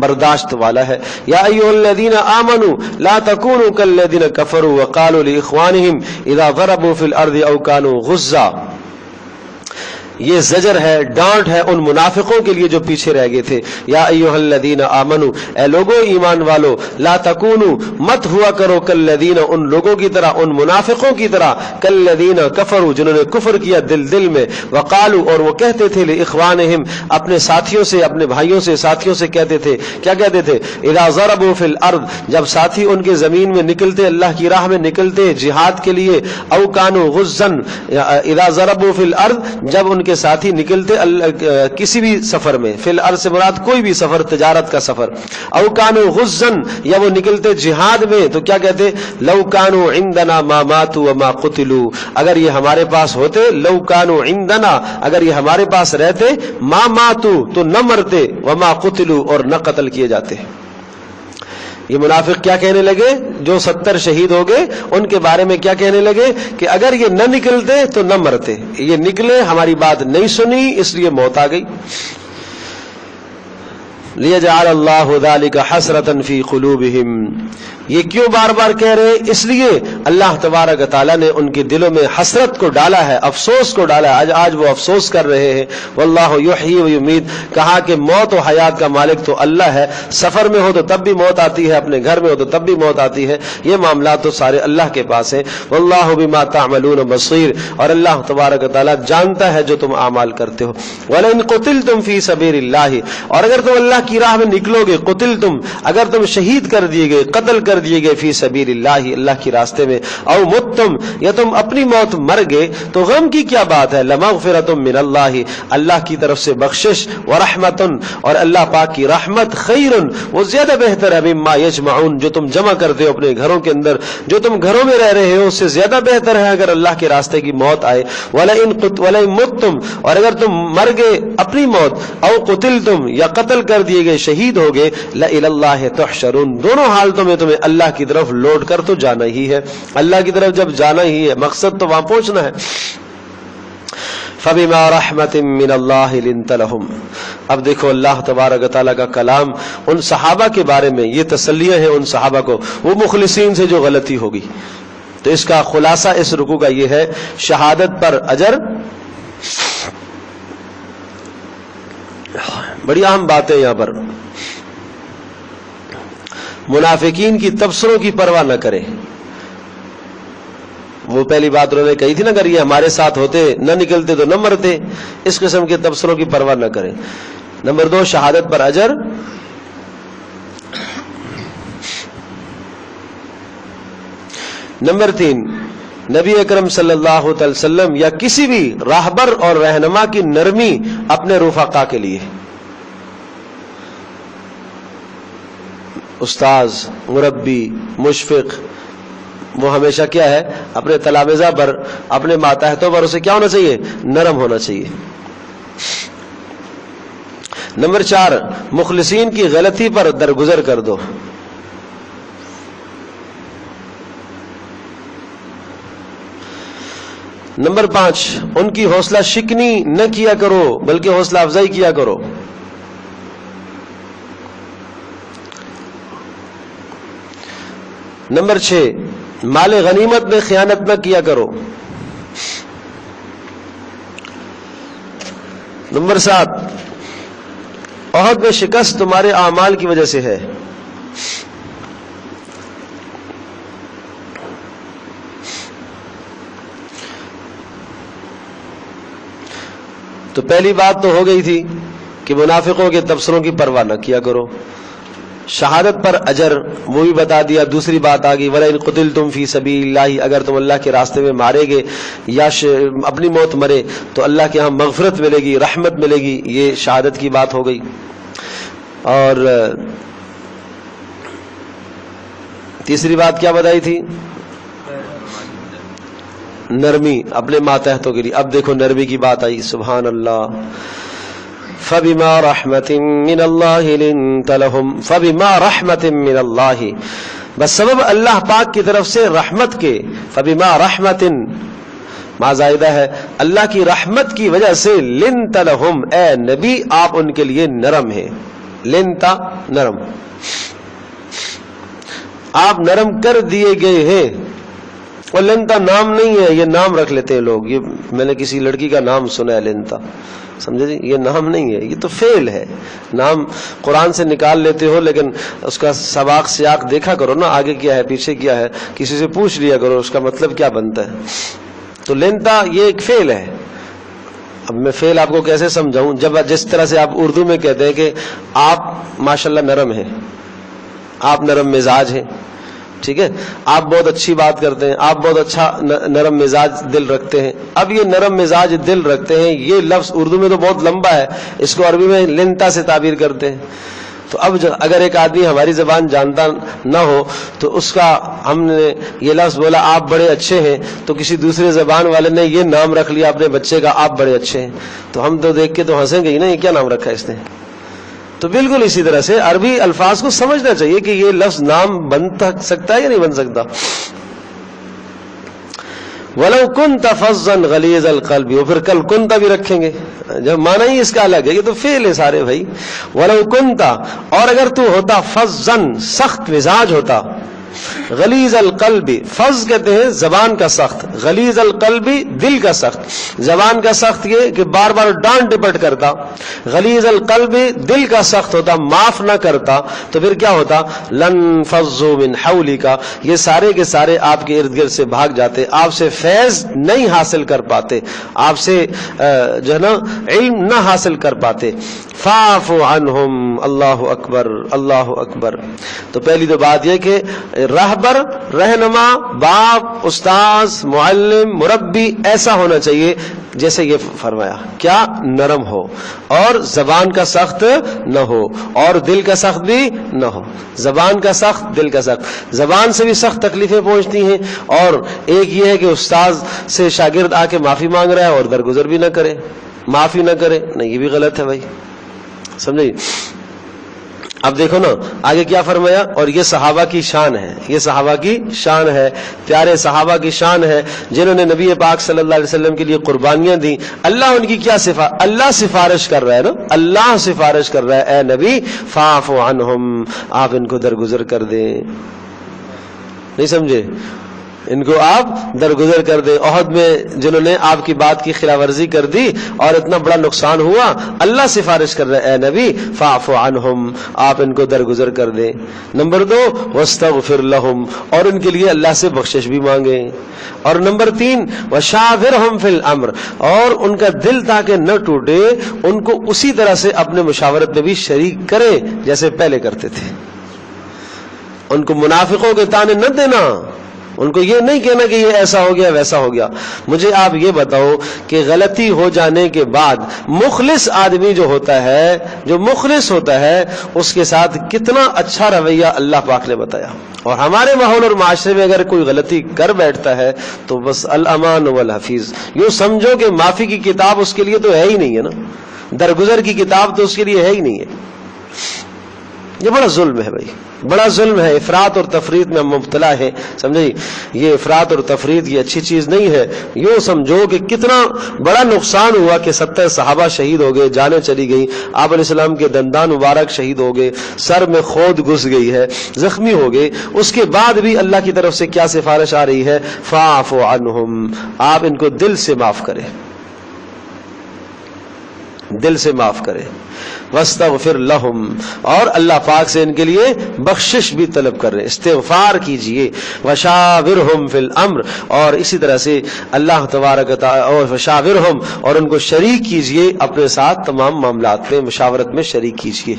برداشت والا ہے. یا ایھا الذین آمنوا لا تکونوا کالذین کفروا وقالوا لاخوانہم اذا ضربوا فی الارض او کانوا غزا. یہ زجر ہے, ڈانٹ ہے ان منافقوں کے لیے جو پیچھے رہ گئے تھے. یا ایھا الذین آمنوا اے لوگوں ایمان والو, لا تکونوا مت ہوا کرو کالذین ان لوگوں کی طرح, ان منافقوں کی طرح, کالذین کفروا جنہوں نے کفر کیا دل میں, وقالوا اور وہ کہتے تھے لاخوانہم اپنے ساتھیوں سے, اپنے بھائیوں سے, ساتھیوں سے کہتے تھے, کیا کہتے تھے, اذا ضربوا فی الارض جب ساتھی ان کے زمین میں نکلتے, اللہ کی راہ میں نکلتے جہاد کے لیے, او کانوا غزا اذا ضربوا فی الارض جب ان کے ساتھی نکلتے کسی بھی سفر میں, فی الارض سے مراد کوئی بھی سفر, تجارت کا سفر, او کانوا غزا یا وہ نکلتے جہاد میں تو کیا کہتے, لو کانوا عندنا ما ماتوا وما قتلوا اگر یہ ہمارے پاس ہوتے, لو کانوا عندنا اگر یہ ہمارے پاس رہتے, ما ماتوا تو نہ مرتے, وما قتلوا اور نہ قتل کیے جاتے. یہ منافق کیا کہنے لگے جو 70 شہید ہو گئے, ان کے بارے میں کیا کہنے لگے کہ اگر یہ نہ نکلتے تو نہ مرتے, یہ نکلے ہماری بات نہیں سنی اس لیے موت آ گئی. لیجعل اللہ ذلک حسرۃ فی قلوبہم یہ کیوں بار بار کہہ رہے, اس لیے اللہ تبارک تعالیٰ نے ان کے دلوں میں حسرت کو ڈالا ہے, افسوس کو ڈالا ہے. آج وہ افسوس کر رہے ہیں. واللہ یحیی و یمیت کہا کہ موت و حیات کا مالک تو اللہ ہے, سفر میں ہو تو تب بھی موت آتی ہے, اپنے گھر میں ہو تو تب بھی موت آتی ہے, یہ معاملات تو سارے اللہ کے پاس ہیں. واللہ بما تعملون بصیر اور اللہ تبارک تعالیٰ جانتا ہے جو تم اعمال کرتے ہو. ولئن قتلتم فی سبیل اللہ اور اگر تم اللہ کی راہ میں نکلو گے, قتلتم اگر تم شہید کر دیے گئے, قتل کر دیے گئے, فی سبیل اللہ اللہ کی راستے میں, او متم یا تم اپنی موت مر گئے تو غم کی کیا بات ہے, لمغفرۃ من اللہ اللہ کی طرف سے بخشش, ورحمۃ اور اللہ پاک کی رحمت, خیر وہ زیادہ بہتر ہے, مما یجمعون جو تم جمع کرتے ہو اپنے گھروں کے اندر, جو تم گھروں میں رہ رہے ہو اس سے زیادہ بہتر ہے اگر اللہ کے راستے کی موت آئے. ولئن متم اور اگر تم مر گئے اپنی موت, او قتلتم یا قتل کر دیے گئے, شہید ہو گئے, لإلی اللہ تحشرون دونوں حالتوں میں تمہیں اللہ کی طرف لوٹ کر تو جانا ہی ہے. اللہ کی طرف جب جانا ہی ہے, مقصد تو وہاں پہنچنا ہے. فبما رحمت من اللہ لنت لہم. اب دیکھو اللہ تبارک و تعالیٰ کا کلام ان صحابہ کے بارے میں، یہ تسلیہ ہے ان صحابہ کو، وہ مخلصین سے جو غلطی ہوگی. تو اس کا خلاصہ اس رکوع کا یہ ہے، شہادت پر اجر. بڑی اہم بات ہے یہاں پر، منافقین کی تبصروں کی پرواہ نہ کرے. وہ پہلی بات انہوں نے کہی تھی نا، اگر یہ ہمارے ساتھ ہوتے نہ نکلتے تو نہ مرتے. اس قسم کے تبصروں کی پرواہ نہ کریں. نمبر 2 شہادت پر اجر. نمبر 3 نبی اکرم صلی اللہ تعالی وسلم یا کسی بھی راہبر اور رہنما کی نرمی اپنے رفقا کے لیے. استاذ، مربی، مشفق، وہ ہمیشہ کیا ہے، اپنے تلامذہ پر، اپنے ماتحتوں پر اسے کیا ہونا چاہیے، نرم ہونا چاہیے. نمبر 4 مخلصین کی غلطی پر درگزر کر دو. نمبر 5 ان کی حوصلہ شکنی نہ کیا کرو بلکہ حوصلہ افزائی کیا کرو. نمبر 6 مال غنیمت میں خیانت نہ کیا کرو. نمبر 7 احد میں شکست تمہارے اعمال کی وجہ سے ہے. تو پہلی بات تو ہو گئی تھی کہ منافقوں کے تبصروں کی پرواہ نہ کیا کرو. شہادت پر اجر وہ بھی بتا دیا. دوسری بات آ گئی وَلَئِن قُتِلْتُمْ فِي سَبِيلِ اللَّهِ، اگر تم اللہ کے راستے میں مارے گے یا اپنی موت مرے تو اللہ کے ہاں مغفرت ملے گی، رحمت ملے گی. یہ شہادت کی بات ہو گئی. اور تیسری بات کیا بتائی تھی، نرمی اپنے ماتحتوں کے لیے. اب دیکھو نرمی کی بات آئی، سبحان اللہ. فبما رحمت من اللہ لنت لہم، فبما رحمت من اللہ، بس سبب اللہ پاک کی طرف سے رحمت کے. فبما رحمت ما زائدہ ہے، اللہ کی رحمت کی وجہ سے. لنت لہم، اے نبی آپ ان کے لیے نرم ہیں. لنتا نرم، آپ نرم کر دیے گئے ہیں. اور لنتا نام نہیں ہے، یہ نام رکھ لیتے ہیں لوگ. یہ میں نے کسی لڑکی کا نام سنا ہے لنتا، سمجھے جی، یہ نام نہیں ہے، یہ تو فعل ہے. نام قرآن سے نکال لیتے ہو لیکن اس کا سباق سیاق دیکھا کرو نا، آگے کیا ہے پیچھے کیا ہے، کسی سے پوچھ لیا کرو اس کا مطلب کیا بنتا ہے. تو لنتا یہ ایک فعل ہے. اب میں فعل آپ کو کیسے سمجھاؤں، جب جس طرح سے آپ اردو میں کہتے ہیں کہ آپ ماشاءاللہ نرم ہیں، آپ نرم مزاج ہیں، ٹھیک ہے، آپ بہت اچھی بات کرتے ہیں، آپ بہت اچھا نرم مزاج دل رکھتے ہیں. اب یہ نرم مزاج دل رکھتے ہیں یہ لفظ اردو میں تو بہت لمبا ہے، اس کو عربی میں لنتا سے تعبیر کرتے ہیں. تو اب اگر ایک آدمی ہماری زبان جانتا نہ ہو تو اس کا ہم نے یہ لفظ بولا آپ بڑے اچھے ہیں، تو کسی دوسرے زبان والے نے یہ نام رکھ لیا اپنے بچے کا آپ بڑے اچھے ہیں، تو ہم تو دیکھ کے تو ہنسیں گے ہی نا، یہ کیا نام رکھا ہے اس نے. تو بالکل اسی طرح سے عربی الفاظ کو سمجھنا چاہیے کہ یہ لفظ نام بن سکتا ہے یا نہیں بن سکتا. وَلَوْ كُنْتَ فَظًّا غَلِيظَ الْقَلْبِ، وہ پھر کل کنتا بھی رکھیں گے، جب معنی ہی اس کا الگ ہے، یہ تو فعل ہے سارے بھائی. وَلَوْ كُنْتَ، اور اگر تو ہوتا فَظًّا سخت مزاج ہوتا، غلیظ القلب، فظ کہتے ہیں زبان کا سخت، غلیظ القلب دل کا سخت. زبان کا سخت یہ کہ بار بار ڈانٹ ڈپٹ کرتا، غلیظ القلب دل کا سخت ہوتا، معاف نہ کرتا، تو پھر کیا ہوتا، لن فضوا من حولک، یہ سارے کے سارے آپ کے ارد گرد سے بھاگ جاتے، آپ سے فیض نہیں حاصل کر پاتے، آپ سے جو ہے نا علم نہ حاصل کر پاتے. فاعف عنہم، اللہ اکبر اللہ اکبر. تو پہلی تو بات یہ کہ رہبر، رہنما، باپ، استاذ، معلم، مربی ایسا ہونا چاہیے جیسے یہ فرمایا، کیا نرم ہو اور زبان کا سخت نہ ہو اور دل کا سخت بھی نہ ہو. زبان کا سخت دل کا سخت، زبان سے بھی سخت تکلیفیں پہنچتی ہیں، اور ایک یہ ہے کہ استاذ سے شاگرد آ کے معافی مانگ رہا ہے اور درگزر بھی نہ کرے، معافی نہ کرے، نہیں یہ بھی غلط ہے بھائی، سمجھے. اب دیکھو نا آگے کیا فرمایا، اور یہ صحابہ کی شان ہے، یہ صحابہ کی شان ہے، پیارے صحابہ کی شان ہے جنہوں نے نبی پاک صلی اللہ علیہ وسلم کے لیے قربانیاں دی. اللہ ان کی کیا اللہ سفارش کر رہا ہے نا، اللہ سفارش کر رہا ہے، اے نبی فاعف عنہم، آپ ان کو درگزر کر دیں. نہیں سمجھے؟ ان کو آپ درگزر کر دیں. احد میں جنہوں نے آپ کی بات کی خلاف ورزی کر دی اور اتنا بڑا نقصان ہوا، اللہ سفارش کر رہے اے نبی فاعف عنہم، آپ ان کو درگزر کر دیں. نمبر 2 واستغفر لہم، اور ان کے لیے اللہ سے بخشش بھی مانگیں. اور نمبر 3 وشاورہم فی الامر، اور ان کا دل تاکہ نہ ٹوٹے ان کو اسی طرح سے اپنے مشاورت میں بھی شریک کریں جیسے پہلے کرتے تھے. ان کو منافقوں کے طعنے نہ دینا، ان کو یہ نہیں کہنا کہ یہ ایسا ہو گیا ویسا ہو گیا. مجھے آپ یہ بتاؤ کہ غلطی ہو جانے کے بعد مخلص آدمی جو ہوتا ہے، جو مخلص ہوتا ہے، اس کے ساتھ کتنا اچھا رویہ اللہ پاک نے بتایا. اور ہمارے ماحول اور معاشرے میں اگر کوئی غلطی کر بیٹھتا ہے تو بس الامان والحفیظ، یوں سمجھو کہ معافی کی کتاب اس کے لیے تو ہے ہی نہیں ہے نا، درگزر کی کتاب تو اس کے لیے ہے ہی نہیں ہے. یہ بڑا ظلم ہے بھائی، بڑا ظلم ہے. افراط اور تفریط میں مبتلا ہے، سمجھے؟ یہ افراط اور تفریط یہ اچھی چیز نہیں ہے. یوں سمجھو کہ کتنا بڑا نقصان ہوا کہ 70 صحابہ شہید ہو گئے، جانیں چلی گئی، آپ علیہ السلام کے دندان مبارک شہید ہو گئے، سر میں خود گھس گئی ہے، زخمی ہو گئے. اس کے بعد بھی اللہ کی طرف سے کیا سفارش آ رہی ہے؟ فاعف عنہم، آپ ان کو دل سے معاف کریں، دل سے معاف کریں. واستغفر لہم، اور اللہ پاک سے ان کے لیے بخشش بھی طلب کر رہے ہیں، استغفار کیجئے. وشاورہم فی الامر، اور اسی طرح سے اللہ تبارک و تعالی، اور وشاورہم، اور ان کو شریک کیجئے اپنے ساتھ تمام معاملات میں، مشاورت میں شریک کیجئے.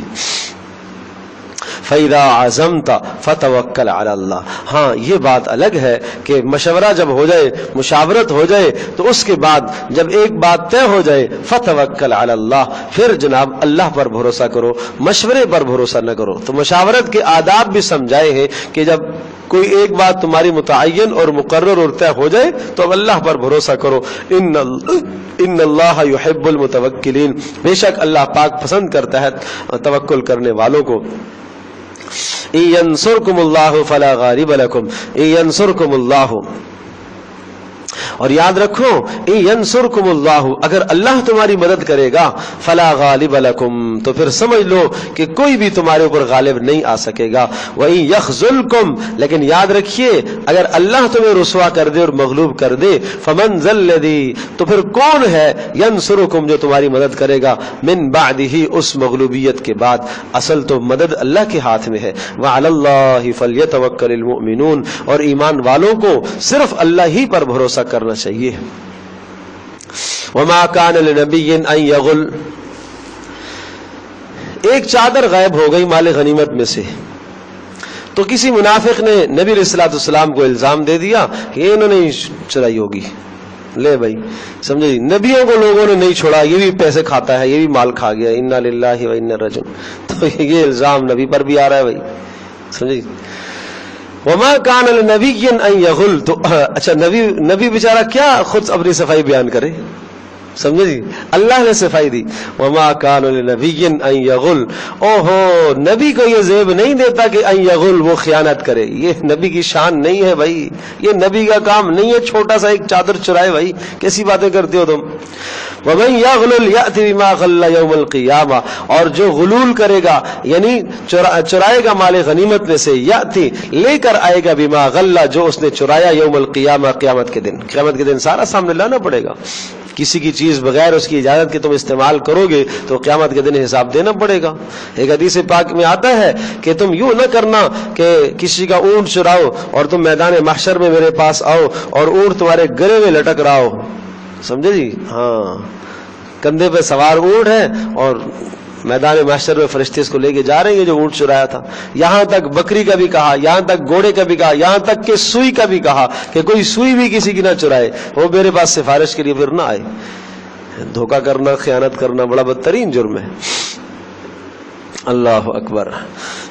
فَإِذَا عَزَمْتَ فَتَوَكَّلْ عَلَى اللَّهِ، ہاں یہ بات الگ ہے کہ مشورہ جب ہو جائے، مشاورت ہو جائے، تو اس کے بعد جب ایک بات طے ہو جائے فَتَوَكَّلْ عَلَى اللَّهِ، پھر جناب اللہ پر بھروسہ کرو، مشورے پر بھروسہ نہ کرو. تو مشاورت کے آداب بھی سمجھائے ہیں کہ جب کوئی ایک بات تمہاری متعین اور مقرر اور طے ہو جائے تو اب اللہ پر بھروسہ کرو. ان اللہ یحب المتوکلین، بے شک اللہ پاک پسند کرتا ہے توکل کرنے والوں کو. ان ینصرکم اللہ فلا غالب لکم، ان ینصرکم اللہ، اور یاد رکھو ان ینصرکم اللہ، اگر اللہ تمہاری مدد کرے گا، فلا غالب لکم، تو پھر سمجھ لو کہ کوئی بھی تمہارے اوپر غالب نہیں آ سکے گا. وَإِن يَخْذُلْكُمْ، لیکن یاد رکھیے اگر اللہ تمہیں رسوا کر دے اور مغلوب کر دے، فَمَنْ ذَا الَّذِي، تو پھر کون ہے، يَنصُرُكُمْ، جو تمہاری مدد کرے گا، مِن بَعْدِهِ، اس مغلوبیت کے بعد. اصل تو مدد اللہ کے ہاتھ میں ہے. وَعَلَى اللَّهِ فَلْيَتَوَكَّلِ الْمُؤْمِنُونَ، اور ایمان والوں کو صرف اللہ ہی پر بھروسہ کرنا چاہیے. وما كان لنبي ان يغل، ایک چادر غائب ہو گئی مال غنیمت میں سے، تو کسی منافق نے نبی علیہ الصلوۃ والسلام کو الزام دے دیا کہ انہوں نے چرائی ہوگی. لے بھائی سمجھے، نبیوں کو لوگوں نے نہیں چھوڑا، یہ بھی پیسے کھاتا ہے، یہ بھی مال کھا گیا، انا للہ و انا راجعون. تو یہ الزام نبی پر بھی آ رہا ہے بھائی، سمجھے. وما كان لنبي ان يغل، تو اچھا نبی بیچارہ کیا خود اپنی صفائی بیان کرے، سمجھے جی، اللہ نے صفائی دی. وما كان لنبي ان يغل، اوہو نبی کو یہ زیب نہیں دیتا کہ ان يغل، وہ خیانت کرے. یہ نبی کی شان نہیں ہے بھائی، یہ نبی کا کام نہیں ہے چھوٹا سا ایک چادر چرائے. بھائی کیسی باتیں کرتے ہو تم. ومن يغلل يأت بما غل يوم القيامة، اور جو غلول کرے گا یعنی چرائے گا مال غنیمت میں سے، یاتی لے کر آئے گا، بما غل، جو اس نے چرایا، یوم القیامہ، قیامت کے دن. قیامت کے دن سارا سامنے لانا پڑے گا. کسی کی چیز بغیر اس کی اجازت کے تم استعمال کرو گے تو قیامت کے دن حساب دینا پڑے گا. ایک حدیث پاک میں آتا ہے کہ تم یوں نہ کرنا کہ کسی کا اونٹ چراؤ اور تم میدان محشر میں میرے پاس آؤ اور اونٹ تمہارے گلے میں لٹک رہا ہو، سمجھے جی. ہاں، کندھے پہ سوار اونٹ ہے اور میدان محشر میں فرشتے اس کو لے کے جا رہے ہیں جو اونٹ چرایا تھا. یہاں تک بکری کا بھی کہا، یہاں تک گھوڑے کا بھی کہا، یہاں تک کہ سوئی کا بھی کہا کہ کوئی سوئی بھی کسی کی نہ چرائے، وہ میرے پاس سفارش کے لیے پھر نہ آئے. دھوکہ کرنا، خیانت کرنا بڑا بدترین جرم ہے. اللہ اکبر.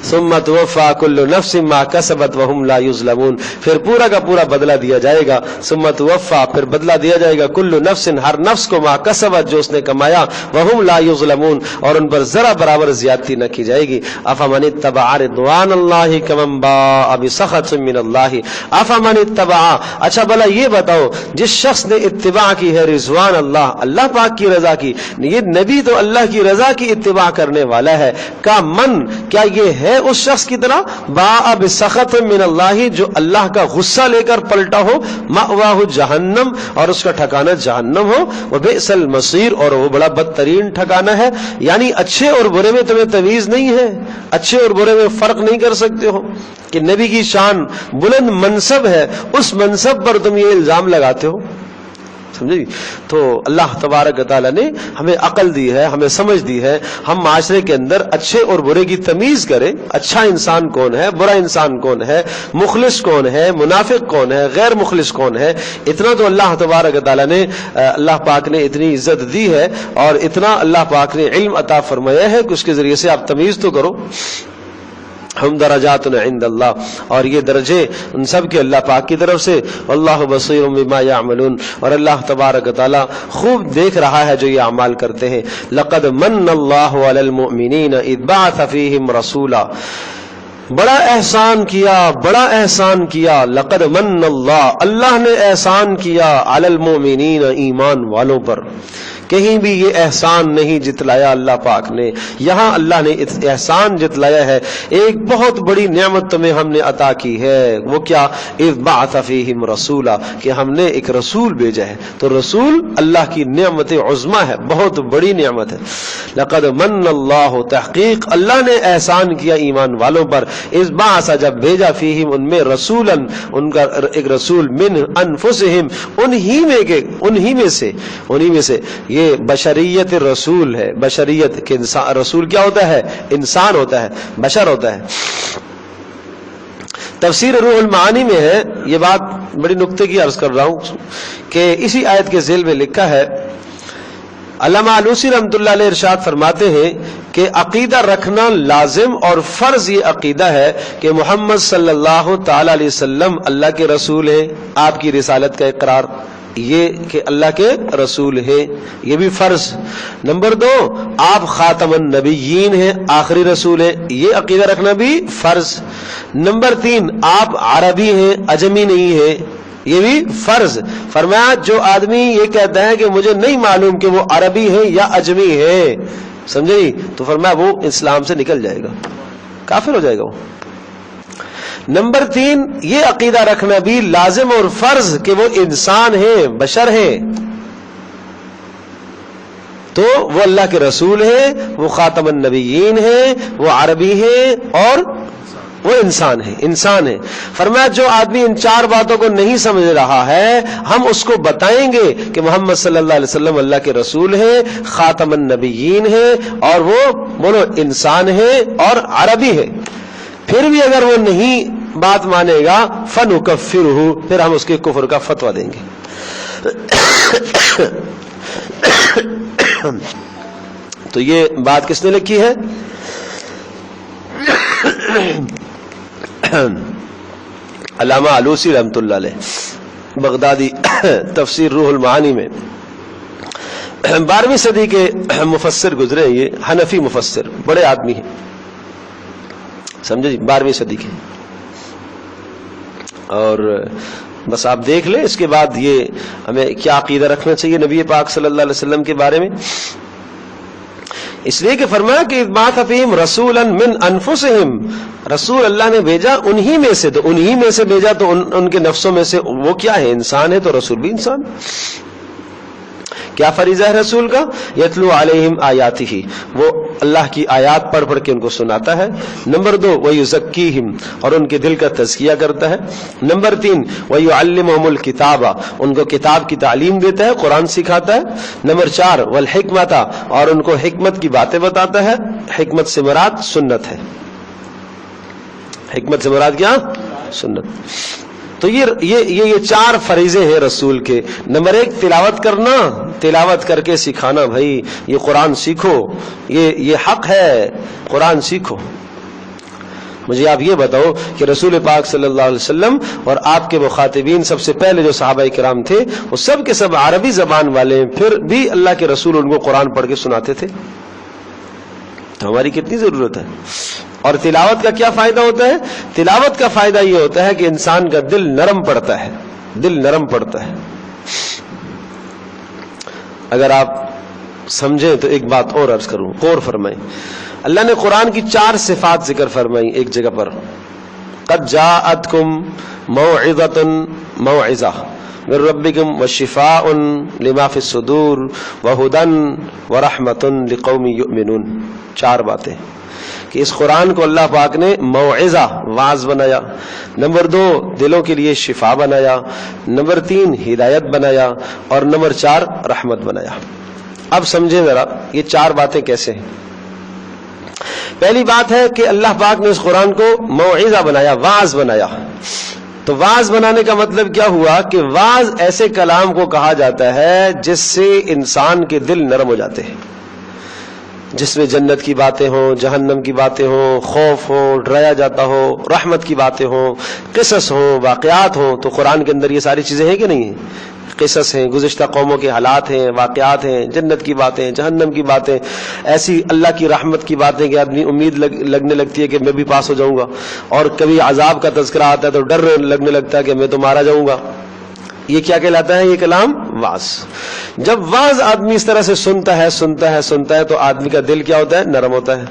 ثم توفى كل نفس ما كسبت وهم لا يظلمون، پھر پورا کا پورا بدلہ دیا جائے گا. ثم توفى، پھر بدلہ دیا جائے گا، كل نفس، ہر نفس کو، ما کسبت، جو اس نے کمایا، وهم لا يظلمون، اور ان پر ذرا برابر زیادتی نہ کی جائے گی. افمن اتبع رضوان اللہ کمن باء بسخط من اللہ. افمن اتبع، اچھا بھلا یہ بتاؤ، جس شخص نے اتباع کی ہے رضوان اللہ، اللہ پاک کی رضا کی، یہ نبی تو اللہ کی رضا کی اتباع کرنے والا ہے، کا من، کیا یہ ہے اس شخص کی طرح، باء بسخط من اللہ، جو اللہ کا غصہ لے کر پلٹا ہو، مأواہ جہنم، اور اس کا ٹھکانہ جہنم ہو، وبئس المصیر، اور وہ بڑا بدترین ٹھکانہ ہے. یعنی اچھے اور برے میں تمہیں تمیز نہیں ہے، اچھے اور برے میں فرق نہیں کر سکتے ہو کہ نبی کی شان بلند منصب ہے، اس منصب پر تم یہ الزام لگاتے ہو. سمجھے؟ تو اللہ تبارک و تعالیٰ نے ہمیں عقل دی ہے، ہمیں سمجھ دی ہے، ہم معاشرے کے اندر اچھے اور برے کی تمیز کریں. اچھا انسان کون ہے، برا انسان کون ہے، مخلص کون ہے، منافق کون ہے، غیر مخلص کون ہے. اتنا تو اللہ تبارک و تعالیٰ نے، اللہ پاک نے اتنی عزت دی ہے، اور اتنا اللہ پاک نے علم عطا فرمایا ہے کہ اس کے ذریعے سے آپ تمیز تو کرو. ہم درجات عند اللہ، اور یہ درجے ان سب کے اللہ پاک کی طرف سے. واللہ بصیر بما یعملون، اور اللہ تبارک و تعالی خوب دیکھ رہا ہے جو یہ اعمال کرتے ہیں. لقد من اللہ علی المؤمنین اذ بعث فیہم رسولا، بڑا احسان کیا، بڑا احسان کیا. لقد من اللہ، اللہ نے احسان کیا، علی المؤمنین، ایمان والوں پر. کہیں بھی یہ احسان نہیں جتلایا اللہ پاک نے، یہاں اللہ نے احسان جتلایا ہے. ایک بہت بڑی نعمت تمہیں ہم نے عطا کی ہے، وہ کیا؟ اذ بعث فیہم رسولا، کہ ہم نے ایک رسول بھیجا ہے. تو رسول اللہ کی نعمت عظمی ہے، بہت بڑی نعمت ہے. لقد من اللہ، تحقیق اللہ نے احسان کیا ایمان والوں پر. اذ بعث، جب بھیجا، فیہم، ان میں، رسولا، ان کا ایک رسول، من انفسہم، انہی میں سے. یہ بشریت رسول ہے، بشریت کے انسان. رسول کیا ہوتا ہے؟ انسان ہوتا ہے، بشر ہوتا ہے. تفسیر روح المعانی میں ہے یہ بات، بڑی نکتے کی عرض کر رہا ہوں کہ اسی آیت کے ذیل میں لکھا ہے، علامہ علوسی رحمۃ اللہ علیہ ارشاد فرماتے ہیں کہ عقیدہ رکھنا لازم اور فرض یہ عقیدہ ہے کہ محمد صلی اللہ تعالی علیہ وسلم اللہ کے رسول ہیں. آپ کی رسالت کا اقرار، یہ کہ اللہ کے رسول ہیں، یہ بھی فرض. نمبر 2، آپ خاتم النبیین ہیں، آخری رسول ہیں، یہ عقیدہ رکھنا بھی فرض. نمبر 3، آپ عربی ہیں، اجمی نہیں ہیں، یہ بھی فرض. فرمایا جو آدمی یہ کہتا ہے کہ مجھے نہیں معلوم کہ وہ عربی ہیں یا اجمی ہیں، سمجھے، تو فرمایا وہ اسلام سے نکل جائے گا، کافر ہو جائے گا وہ. نمبر 3، یہ عقیدہ رکھنا بھی لازم اور فرض کہ وہ انسان ہیں، بشر ہیں، تو وہ اللہ کے رسول ہیں، وہ خاتم النبیین ہیں، وہ عربی ہیں، اور وہ انسان ہے. فرمایا جو آدمی ان 4 باتوں کو نہیں سمجھ رہا ہے، ہم اس کو بتائیں گے کہ محمد صلی اللہ علیہ وسلم اللہ کے رسول ہیں، خاتم النبیین ہیں، اور وہ بولو انسان ہیں اور عربی ہے. پھر بھی اگر وہ نہیں بات مانے گا، فَنُكَفِّرُهُ، پھر ہم اس کے کفر کا فتویٰ دیں گے. تو یہ بات کس نے لکھی ہے؟ علامہ علوسی رحمۃ اللہ علیہ، بغدادی، تفسیر روح المعانی میں. 12ویں صدی کے مفسر گزرے، یہ حنفی مفسر، بڑے آدمی ہیں، سمجھے جی، 12ویں صدی کے. اور بس آپ دیکھ لیں اس کے بعد یہ ہمیں کیا عقیدہ رکھنا چاہیے نبی پاک صلی اللہ علیہ وسلم کے بارے میں. اس لیے کہ فرمایا کہ بعث فیہم رسولا من انفسہم، رسول اللہ نے بھیجا انہی میں سے، تو انہی میں سے بھیجا تو ان کے نفسوں میں سے وہ کیا ہے؟ انسان ہے، تو رسول بھی انسان. کیا فریضہ ہے رسول کا؟ یتلو علیہم آیاتہ، وہ اللہ کی آیات پڑھ پڑھ کے ان کو سناتا ہے. نمبر 2، ویزکیہم، اور ان کے دل کا تزکیہ کرتا ہے. نمبر 3، ویعلمہم الکتاب، ان کو کتاب کی تعلیم دیتا ہے، قرآن سکھاتا ہے. نمبر 4، والحکمت، اور ان کو حکمت کی باتیں بتاتا ہے. حکمت سے مراد سنت ہے، حکمت سے مراد کیا؟ سنت. تو یہ 4 فریضے ہیں رسول کے. نمبر 1، تلاوت کرنا، تلاوت کر کے سکھانا، بھائی یہ قرآن سیکھو، یہ حق ہے، قرآن سیکھو. مجھے آپ یہ بتاؤ کہ رسول پاک صلی اللہ علیہ وسلم اور آپ کے مخاطبین سب سے پہلے جو صحابہ کرام تھے وہ سب کے سب عربی زبان والے ہیں، پھر بھی اللہ کے رسول ان کو قرآن پڑھ کے سناتے تھے. تو ہماری کتنی ضرورت ہے. اور تلاوت کا کیا فائدہ ہوتا ہے؟ تلاوت کا فائدہ یہ ہوتا ہے کہ انسان کا دل نرم پڑتا ہے، دل نرم پڑتا ہے. اگر آپ سمجھیں تو ایک بات اور عرض کروں، غور فرمائیں. اللہ نے قرآن کی 4 صفات ذکر فرمائی ایک جگہ پر. قد جاءتکم موعظۃ، موعظہ من ربکم وشفاء لما فی الصدور وہدی ورحمۃ لقوم یؤمنون. 4 باتیں کہ اس قرآن کو اللہ پاک نے موعظہ، واعظ بنایا. نمبر 2 دلوں کے لیے شفا بنایا. نمبر 3 ہدایت بنایا. اور نمبر 4 رحمت بنایا. اب سمجھیں ذرا یہ 4 باتیں کیسے ہیں. پہلی بات ہے کہ اللہ پاک نے اس قرآن کو موعظہ بنایا، واعظ بنایا. تو واعظ بنانے کا مطلب کیا ہوا کہ واعظ ایسے کلام کو کہا جاتا ہے جس سے انسان کے دل نرم ہو جاتے ہیں، جس میں جنت کی باتیں ہوں، جہنم کی باتیں ہوں، خوف ہو، ڈرایا جاتا ہو، رحمت کی باتیں ہوں، قصص ہوں، واقعات ہوں. تو قرآن کے اندر یہ ساری چیزیں ہیں کہ نہیں ہیں؟ قصص ہیں، گزشتہ قوموں کے حالات ہیں، واقعات ہیں، جنت کی باتیں، جہنم کی باتیں، ایسی اللہ کی رحمت کی باتیں کہ آدمی امید لگنے لگتی ہے کہ میں بھی پاس ہو جاؤں گا. اور کبھی عذاب کا تذکرہ آتا ہے تو ڈر لگنے لگتا ہے کہ میں تو مارا جاؤں گا. یہ کیا کہلاتا ہے؟ یہ کلام واعظ. جب واعظ آدمی اس طرح سے سنتا ہے تو آدمی کا دل کیا ہوتا ہے؟ نرم ہوتا ہے.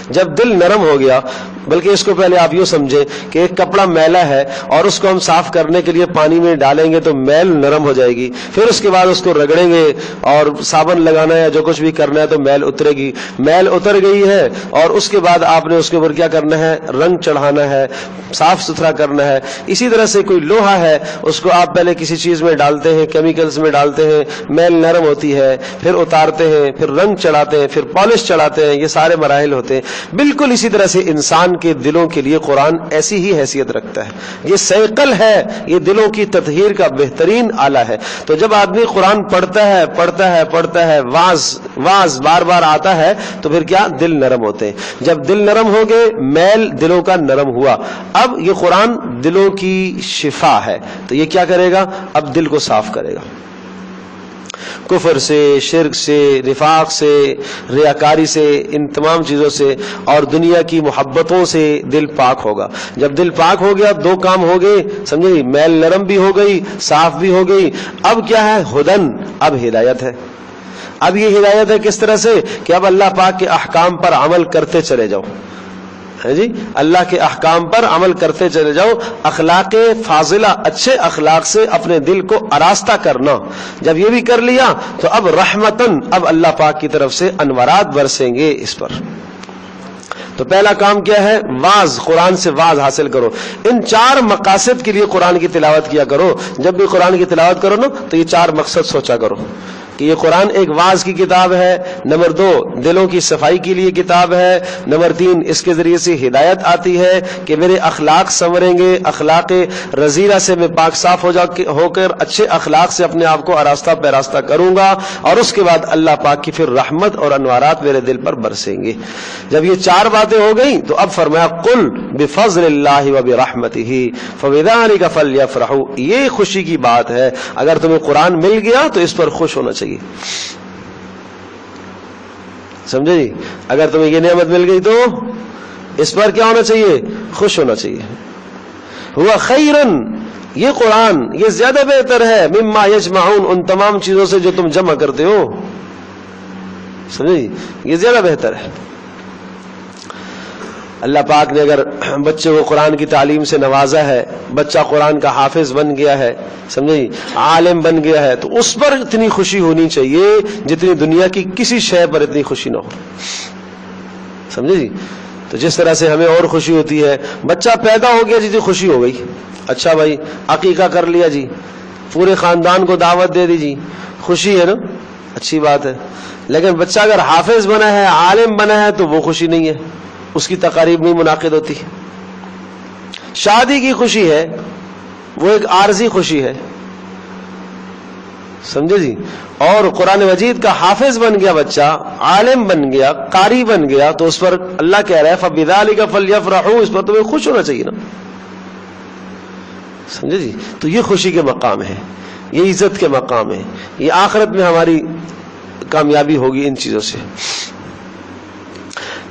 جب دل نرم ہو گیا، بلکہ اس کو پہلے آپ یوں سمجھیں کہ ایک کپڑا میلا ہے اور اس کو ہم صاف کرنے کے لیے پانی میں ڈالیں گے تو میل نرم ہو جائے گی. پھر اس کے بعد اس کو رگڑیں گے اور صابن لگانا ہے، جو کچھ بھی کرنا ہے تو میل اترے گی. میل اتر گئی ہے اور اس کے بعد آپ نے اس کے اوپر کیا کرنا ہے؟ رنگ چڑھانا ہے، صاف ستھرا کرنا ہے. اسی طرح سے کوئی لوہا ہے، اس کو آپ پہلے کسی چیز میں ڈالتے ہیں، کیمیکلز میں ڈالتے ہیں، میل نرم ہوتی ہے، پھر اتارتے ہیں، پھر رنگ چڑھاتے ہیں، پھر پالش چڑھاتے ہیں. یہ سارے مراحل ہوتے ہیں. بالکل اسی طرح سے انسان کے دلوں کے لیے قرآن ایسی ہی حیثیت رکھتا ہے. یہ سیقل ہے، یہ دلوں کی تطہیر کا بہترین آلہ ہے. تو جب آدمی قرآن پڑھتا ہے، واعظ بار بار آتا ہے تو پھر کیا؟ دل نرم ہوتے ہیں. جب دل نرم ہو گئے، میل دلوں کا نرم ہوا. اب یہ قرآن دلوں کی شفا ہے. تو یہ کیا کرے گا؟ اب دل کو صاف کرے گا. کفر سے، شرک سے، نفاق سے، ریاکاری سے، ان تمام چیزوں سے اور دنیا کی محبتوں سے دل پاک ہوگا. جب دل پاک ہو گیا 2 کام ہو گئے، سمجھے؟ میل نرم بھی ہو گئی، صاف بھی ہو گئی. اب کیا ہے؟ ہدن، اب ہدایت ہے. اب یہ ہدایت ہے کس طرح سے کہ اب اللہ پاک کے احکام پر عمل کرتے چلے جاؤ. جی، اللہ کے احکام پر عمل کرتے چلے جاؤ. اخلاق فاضلہ، اچھے اخلاق سے اپنے دل کو آراستہ کرنا. جب یہ بھی کر لیا تو اب رحمتن، اب اللہ پاک کی طرف سے انوارات برسیں گے اس پر. تو پہلا کام کیا ہے؟ واعظ، قرآن سے واعظ حاصل کرو. ان 4 مقاصد کے لیے قرآن کی تلاوت کیا کرو. جب بھی قرآن کی تلاوت کرو نا تو یہ 4 مقصد سوچا کرو کہ یہ قرآن ایک واعظ کی کتاب ہے. نمبر 2 دلوں کی صفائی کے لیے کتاب ہے. نمبر 3 اس کے ذریعے سے ہدایت آتی ہے کہ میرے اخلاق سنوریں گے، اخلاق رذیلہ سے میں پاک صاف ہو کر اچھے اخلاق سے اپنے آپ کو آراستہ پیراستہ کروں گا. اور اس کے بعد اللہ پاک کی پھر رحمت اور انوارات میرے دل پر برسیں گے. جب یہ 4 باتیں ہو گئیں تو اب فرمایا قل بفضل اللہ وبرحمتہ فبذلک فلیفرحوا. یہ خوشی کی بات ہے. اگر تمہیں قرآن مل گیا تو اس پر خوش ہونا چاہیے. سمجھے جی؟ اگر تمہیں یہ نعمت مل گئی تو اس پر کیا ہونا چاہیے؟ خوش ہونا چاہیے. ہوا خیرن، یہ قرآن یہ زیادہ بہتر ہے مما یجمعون، ان تمام چیزوں سے جو تم جمع کرتے ہو. سمجھے جی؟ یہ زیادہ بہتر ہے. اللہ پاک نے اگر بچے کو قرآن کی تعلیم سے نوازا ہے، بچہ قرآن کا حافظ بن گیا ہے، سمجھے، عالم بن گیا ہے، تو اس پر اتنی خوشی ہونی چاہیے جتنی دنیا کی کسی شے پر اتنی خوشی نہ ہو. سمجھے جی؟ تو جس طرح سے ہمیں اور خوشی ہوتی ہے، بچہ پیدا ہو گیا جتنی خوشی ہو گئی، اچھا بھائی عقیقہ کر لیا جی، پورے خاندان کو دعوت دے دی جی، خوشی ہے نا، اچھی بات ہے. لیکن بچہ اگر حافظ بنا ہے، عالم بنا ہے، تو وہ خوشی نہیں ہے، اس کی تقاریب نہیں منعقد ہوتی. شادی کی خوشی ہے، وہ ایک عارضی خوشی ہے. سمجھے جی. اور قرآن مجید کا حافظ بن گیا بچہ، عالم بن گیا، قاری بن گیا، تو اس پر اللہ کہہ رہا ہے فَبِذَلِكَ فَلْيَفْرَحُوا، اس پر تمہیں خوش ہونا چاہیے نا. سمجھے جی. تو یہ خوشی کے مقام ہے، یہ عزت کے مقام ہے، یہ آخرت میں ہماری کامیابی ہوگی ان چیزوں سے.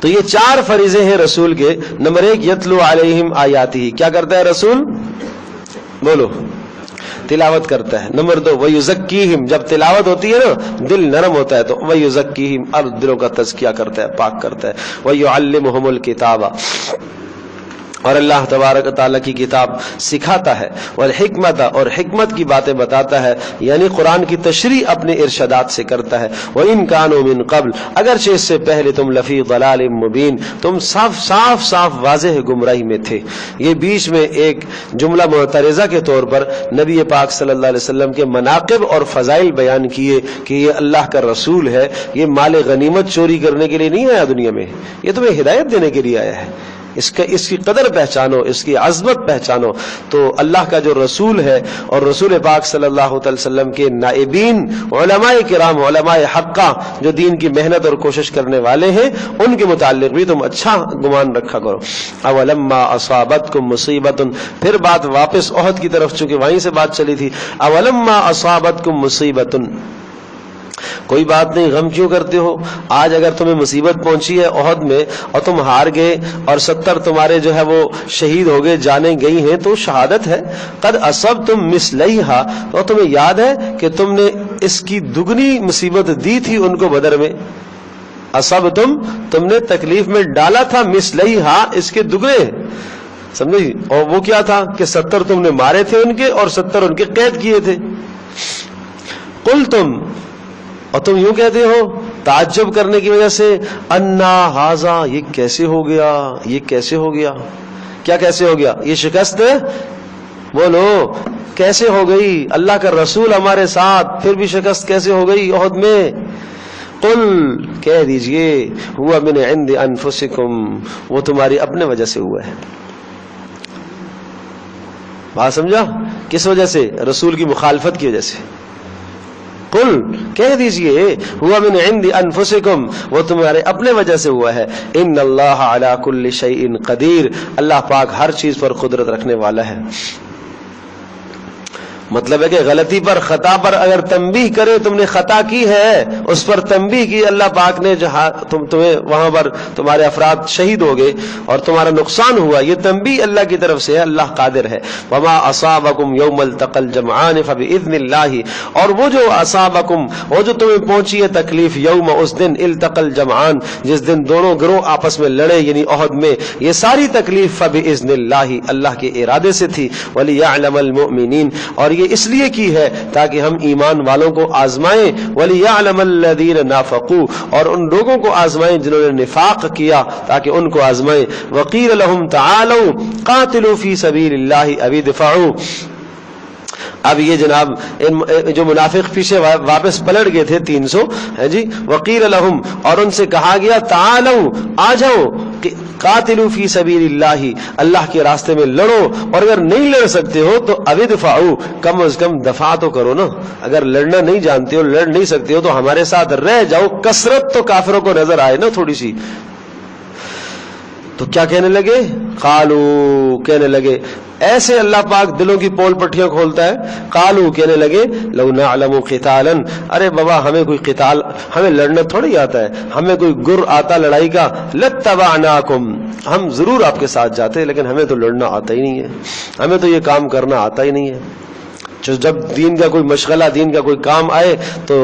تو یہ 4 فریضے ہیں رسول کے. نمبر 1 یتلو علیہم آیاتہ، کیا کرتا ہے رسول؟ بولو، تلاوت کرتا ہے. نمبر 2 وَيُزَكِّيهِمْ، جب تلاوت ہوتی ہے نا دل نرم ہوتا ہے، تو وَيُزَكِّيهِمْ، اور دلوں کا تزکیہ کرتا ہے، پاک کرتا ہے. وَيُعَلِّمُهُمُ الْكِتَابَ، اور اللہ تبارک و تعالیٰ کی کتاب سکھاتا ہے، والحکمت، اور حکمت کی باتیں بتاتا ہے، یعنی قرآن کی تشریح اپنے ارشادات سے کرتا ہے. وَإِن كَانُوا مِن قَبْلُ، اگرچہ اس سے پہلے تم لفی ضلال مبین، تم صاف واضح گمراہی میں تھے. یہ بیچ میں ایک جملہ معترضہ کے طور پر نبی پاک صلی اللہ علیہ وسلم کے مناقب اور فضائل بیان کیے کہ یہ اللہ کا رسول ہے، یہ مال غنیمت چوری کرنے کے لیے نہیں آیا دنیا میں، یہ تمہیں ہدایت دینے کے لیے آیا ہے. اس کی قدر پہچانو، اس کی عظمت پہچانو. تو اللہ کا جو رسول ہے اور رسول پاک صلی اللہ علیہ وسلم کے نائبین علماء کرام، علماء حقہ، جو دین کی محنت اور کوشش کرنے والے ہیں، ان کے متعلق بھی تم اچھا گمان رکھا کرو. اولما اصابتکم مصیبت، پھر بات واپس احد کی طرف، چونکہ وہیں سے بات چلی تھی. اولما اصابتکم مصیبت، کوئی بات نہیں، غم کیوں کرتے ہو؟ آج اگر تمہیں مصیبت پہنچی ہے احد میں اور تم ہار گئے اور 70 تمہارے جو ہے وہ شہید ہو گئے، جانیں گئی ہیں، تو شہادت ہے. قد اصبتم مثلیھا، اور تمہیں یاد ہے کہ تم نے اس کی دگنی مصیبت دی تھی ان کو بدر میں. اصبتم، تم نے تکلیف میں ڈالا تھا، مثلیھا، اس کے دگنے، سمجھے؟ اور وہ کیا تھا کہ 70 تم نے مارے تھے ان کے اور 70 ان کے قید کیے تھے. قلتم، اور تم یوں کہتے ہو تعجب کرنے کی وجہ سے، انا ھذا، یہ کیسے ہو گیا، یہ کیسے ہو گیا؟ کیا کیسے ہو گیا؟ یہ شکست، بولو کیسے ہو گئی؟ اللہ کا رسول ہمارے ساتھ، پھر بھی شکست کیسے ہو گئی احد میں؟ قل، کہہ دیجئے، ہوا من عند انفسکم، وہ تمہاری اپنے وجہ سے ہوا ہے. بات سمجھا؟ کس وجہ سے؟ رسول کی مخالفت کی وجہ سے. قل، کہہ دیجئے، ہوا من عند انفسکم، وہ تمہارے اپنے وجہ سے ہوا ہے. ان اللہ علی کل شیء قدیر، اللہ پاک ہر چیز پر قدرت رکھنے والا ہے. مطلب ہے کہ غلطی پر، خطا پر اگر تنبیہ کرے، تم نے خطا کی ہے، اس پر تنبیہ کی، اللہ پاک نے جہاں تمہیں وہاں پر تمہارے افراد شہید ہو گئے اور تمہارا نقصان ہوا، یہ تنبیہ اللہ کی طرف سے ہے، اللہ قادر ہے. وما اصابکم یوم التقى الجمعان فباذن اللہ، اور وہ جو اصابکم، وہ جو تمہیں پہنچی ہے تکلیف، یوم، اس دن، التقى الجمعان، جس دن دونوں گروہ آپس میں لڑے، یعنی احد میں، یہ ساری تکلیف فباذن اللہ، اللہ کے ارادے سے تھی. وليعلم المؤمنین، اور یہ اس لیے کی ہے تاکہ ہم ایمان والوں کو آزمائیں. وَلِيَعْلَمَ الَّذِينَ نَافَقُوا، اور ان لوگوں کو آزمائیں جنہوں نے نفاق کیا، تاکہ ان کو آزمائیں. وَقِيلَ لَهُمْ تَعَالَوْا قَاتِلُوا فِي سَبِيلِ اللَّهِ أَوِ ادْفَعُوا. اب یہ جناب جو منافق پیچھے واپس پلٹ گئے تھے 300، ہے جی. وقیل لہم، اور ان سے کہا گیا، تعالوا، آ جاؤ، قاتلوا فی سبیل اللہ، اللہ کے راستے میں لڑو، اور اگر نہیں لڑ سکتے ہو تو ادفعوا، کم از کم دفاع تو کرو نا. اگر لڑنا نہیں جانتے ہو، لڑ نہیں سکتے ہو، تو ہمارے ساتھ رہ جاؤ، کثرت تو کافروں کو نظر آئے نا تھوڑی سی. تو کیا کہنے لگے؟ قالو، کہنے لگے، ایسے اللہ پاک دلوں کی پول پٹیاں کھولتا ہے. قالو، کہنے لگے، لو نعلم قتالا، ارے بابا ہمیں کوئی قتال، ہمیں لڑنا تھوڑی آتا ہے، ہمیں کوئی گر آتا لڑائی کا، لتبعناکم، ہم ضرور آپ کے ساتھ جاتے، لیکن ہمیں تو لڑنا آتا ہی نہیں ہے، ہمیں تو یہ کام کرنا آتا ہی نہیں ہے. جب دین کا کوئی مشغلہ، دین کا کوئی کام آئے، تو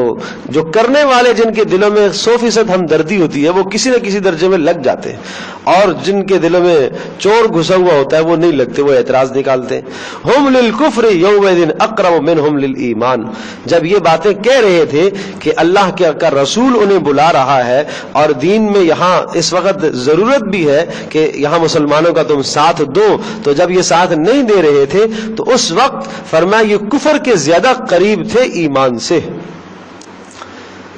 جو کرنے والے جن کے دلوں میں 100% ہمدردی ہوتی ہے، وہ کسی نہ کسی درجے میں لگ جاتے ہیں، اور جن کے دلوں میں چور گھسا ہوا ہوتا ہے وہ نہیں لگتے، وہ اعتراض نکالتے ہیں. ہم للکفر یومئذ اقرب منہم للایمان. جب یہ باتیں کہہ رہے تھے کہ اللہ کا رسول انہیں بلا رہا ہے اور دین میں یہاں اس وقت ضرورت بھی ہے کہ یہاں مسلمانوں کا تم ساتھ دو، تو جب یہ ساتھ نہیں دے رہے تھے تو اس وقت فرمایا یہ کفر کے زیادہ قریب تھے ایمان سے.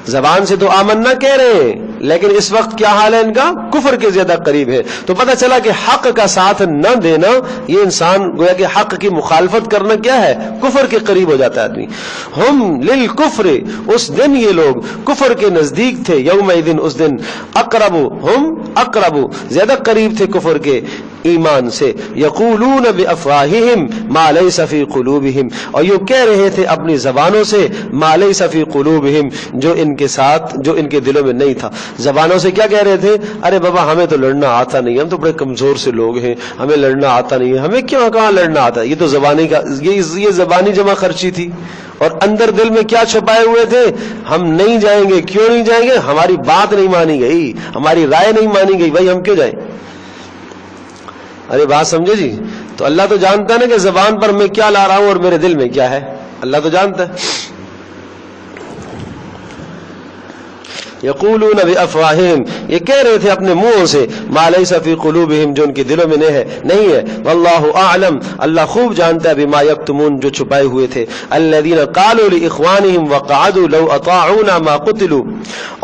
زبان سے تو آمنا کہہ رہے ہیں، لیکن اس وقت کیا حال ہے ان کا؟ کفر کے زیادہ قریب ہے. تو پتہ چلا کہ حق کا ساتھ نہ دینا، یہ انسان گویا کہ حق کی مخالفت کرنا کیا ہے؟ کفر کے قریب ہو جاتا ہے آدمی. ہم للکفر، اس دن یہ لوگ کفر کے نزدیک تھے. یومئذ، اس دن، اقرب، ہم اقرب، زیادہ قریب تھے کفر کے ایمان سے. یقولون بافواہہم ما لیس فی قلوبہم، اور یہ کہہ رہے تھے اپنی زبانوں سے ما لیس فی قلوبہم، جو ان کے ساتھ، جو ان کے دلوں میں نہیں تھا. زبانوں سے کیا کہہ رہے تھے؟ ارے بابا ہمیں تو لڑنا آتا نہیں، ہم تو بڑے کمزور سے لوگ ہیں، ہمیں لڑنا آتا نہیں ہے، ہمیں کہاں لڑنا آتا ہے. یہ تو زبانی کا، یہ زبانی جمع خرچی تھی. اور اندر دل میں کیا چھپائے ہوئے تھے؟ ہم نہیں جائیں گے. کیوں نہیں جائیں گے؟ ہماری بات نہیں مانی گئی، ہماری رائے نہیں مانی گئی، بھائی ہم کیوں جائیں؟ ارے بات سمجھے جی؟ تو اللہ تو جانتا ہے نا کہ زبان پر میں کیا لا رہا ہوں اور میرے دل میں کیا ہے. اللہ تو جانتا ہے. یقولون بافواہہم، یہ کہہ رہے تھے اپنے منہوں سے، ما لیس فی قلوبہم، جو ان کے دلوں میں نہیں ہے. واللہ اعلم، اللہ خوب جانتا ہے، بما یکتمون، جو چھپائے ہوئے تھے. الذین قالوا لاخوانہم وقعدوا لو اطاعونا ما قتلوا،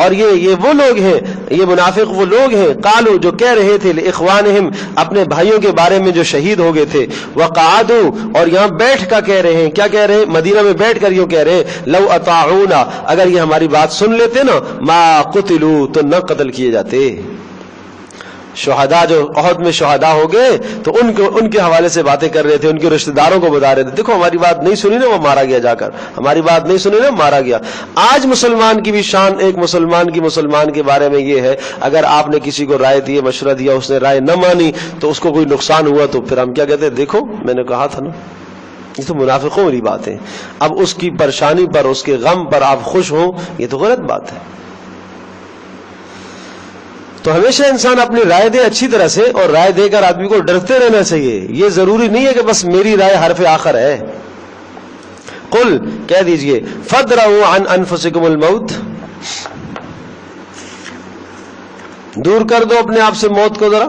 اور یہ وہ لوگ ہیں، یہ منافق وہ لوگ ہیں، قالوا، جو کہہ رہے تھے، لاخوانہم، اپنے بھائیوں کے بارے میں جو شہید ہو گئے تھے. وقعدوا، اور یہاں بیٹھ کر کہہ رہے ہیں، کیا کہہ رہے ہیں؟ مدینہ میں بیٹھ کر یوں کہہ رہے ہیں، لو اطاعونا، اگر یہ ہماری بات سن لیتے نا، ما قتلوا، تو نہ قتل کیے جاتے. شہداء جو احد میں شہداء ہو گئے تو ان کے حوالے سے باتیں کر رہے تھے، ان کے رشتہ داروں کو بتا رہے تھے، دیکھو ہماری بات نہیں سنی نا، وہ مارا گیا جا کر، ہماری بات نہیں سنی نا، مارا گیا. آج مسلمان کی بھی شان، ایک مسلمان کے بارے میں یہ ہے، اگر آپ نے کسی کو رائے دی، مشورہ دیا، اس نے رائے نہ مانی تو اس کو کوئی نقصان ہوا، تو پھر ہم کیا کہتے ہیں؟ دیکھو میں نے کہا تھا نا. یہ تو منافقوں والی بات ہے. اب اس کی پریشانی پر، اس کے غم پر آپ خوش ہوں، یہ تو غلط بات ہے. تو ہمیشہ انسان اپنی رائے دے اچھی طرح سے، اور رائے دے کر آدمی کو ڈرتے رہنا چاہیے. یہ ضروری نہیں ہے کہ بس میری رائے حرف آخر ہے. قل، کہہ دیجئے، فادرؤوا عن انفسکم الموت، دور کر دو اپنے آپ سے موت کو ذرا.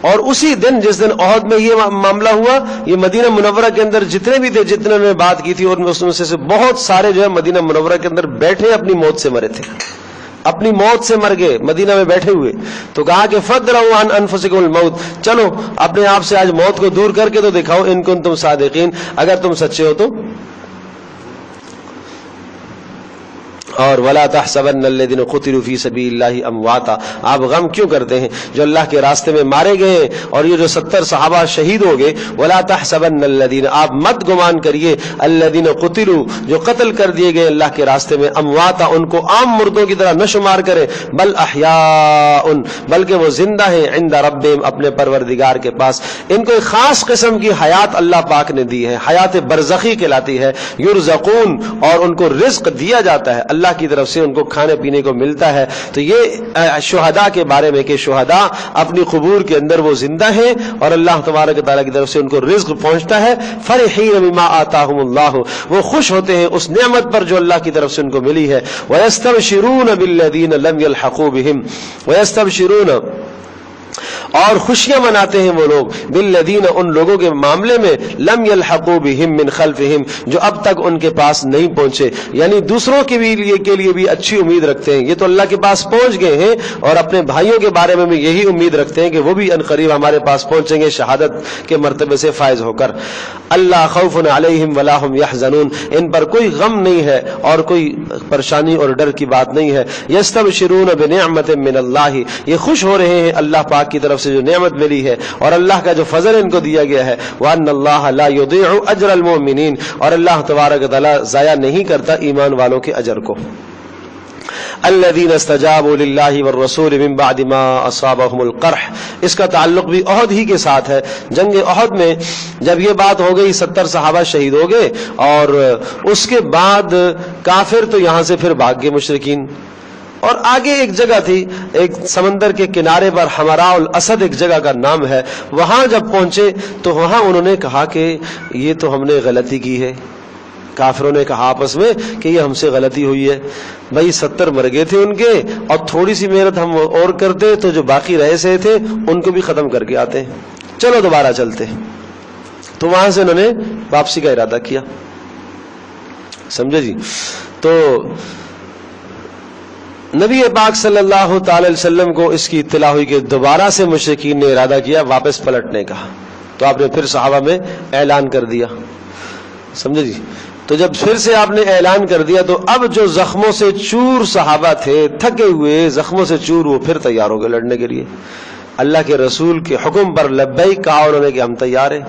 اور اسی دن، جس دن احد میں یہ معاملہ ہوا، یہ مدینہ منورہ کے اندر جتنے بھی تھے، جتنے نے بات کی تھی، اور اس میں سے بہت سارے جو ہے مدینہ منورہ کے اندر بیٹھے اپنی موت سے مرے تھے، اپنی موت سے مر گئے مدینہ میں بیٹھے ہوئے. تو کہا کہ فادرؤوا عن انفسکم الموت، چلو اپنے آپ سے آج موت کو دور کر کے تو دکھاؤ، ان کنتم صادقین، اگر تم سچے ہو تو. اور ولا تحسبن الذين قتلوا في سبيل الله امواتا، آپ غم کیوں کرتے ہیں جو اللہ کے راستے میں مارے گئے، اور یہ جو 70 صحابہ شہید ہو گئے. ولا تحسبن الذين، آپ مت گمان کریے، الذين قتلوا، جو قتل کر دیے گئے اللہ کے راستے میں، امواتا، ان کو عام مردوں کی طرح نہ شمار کرے، بل احیاء، بلکہ وہ زندہ ہیں، عند ربهم، اپنے پروردگار کے پاس. ان کو ایک خاص قسم کی حیات اللہ پاک نے دی ہے، حیات برزخی کہلاتی ہے. یرزقون، اور ان کو رزق دیا جاتا ہے اللہ کی طرف سے، ان کو کھانے پینے کو ملتا ہے. تو یہ شہداء کے بارے میں کہ شہداء اپنی قبور کے اندر وہ زندہ ہیں، اور اللہ تبارک و تعالیٰ کی طرف سے ان کو رزق پہنچتا ہے. فرحین بما آتاہم اللہ، وہ خوش ہوتے ہیں اس نعمت پر جو اللہ کی طرف سے ان کو ملی ہے. ویستبشرون بالذین لم یلحقوا بہم، ویستبشرون، اور خوشیاں مناتے ہیں وہ لوگ، بالذین، ان لوگوں کے معاملے میں، لم یلحقوا بہم من خلفہم، جو اب تک ان کے پاس نہیں پہنچے. یعنی دوسروں کے لیے بھی اچھی امید رکھتے ہیں. یہ تو اللہ کے پاس پہنچ گئے ہیں، اور اپنے بھائیوں کے بارے میں بھی یہی امید رکھتے ہیں کہ وہ بھی عنقریب ہمارے پاس پہنچیں گے شہادت کے مرتبے سے فائز ہو کر. اللہ خوف علیہم ولا هم یحزنون، ان پر کوئی غم نہیں ہے اور کوئی پریشانی اور ڈر کی بات نہیں ہے. یستبشرون بنعمت من اللہ، یہ خوش ہو رہے ہیں اللہ پاک کی طرف سے جو نعمت ملی ہے اور اللہ کا جو فضل ان کو دیا گیا ہے. وان اللہ لا یضيع اجر المؤمنین، اور اللہ تبارک و تعالی ضائع نہیں کرتا ایمان والوں کے اجر کو. الذين استجابوا لله والرسول من بعد ما اصابهم القرح، اس کا تعلق بھی احد ہی کے ساتھ ہے. جنگ احد میں جب یہ بات ہو گئی، 70 صحابہ شہید ہو گئے، اور اس کے بعد کافر تو یہاں سے پھر بھاگ گئے مشرکین. اور آگے ایک جگہ تھی، ایک سمندر کے کنارے پر، حمراء الاسد ایک جگہ کا نام ہے. وہاں جب پہنچے تو وہاں انہوں نے کہا کہ یہ تو ہم نے غلطی کی ہے. کافروں نے کہا آپس میں کہ یہ ہم سے غلطی ہوئی ہے. بھائی 70 مر گئے تھے ان کے، اور تھوڑی سی محنت ہم اور کرتے تو جو باقی رہ سے تھے ان کو بھی ختم کر کے آتے، چلو دوبارہ چلتے. تو وہاں سے انہوں نے واپسی کا ارادہ کیا. سمجھے جی؟ تو نبی پاک صلی اللہ تعالی وسلم کو اس کی اطلاع ہوئی کہ دوبارہ سے مشرکین نے ارادہ کیا واپس پلٹنے کا، تو آپ نے پھر صحابہ میں اعلان کر دیا، سمجھے جی؟ تو جب پھر سے آپ نے اعلان کر دیا تو اب جو زخموں سے چور صحابہ تھے، تھکے ہوئے زخموں سے چور، وہ پھر تیار ہو گئے لڑنے کے لیے۔ اللہ کے رسول کے حکم پر لبیک کہا انہوں نے کہ ہم تیار ہیں،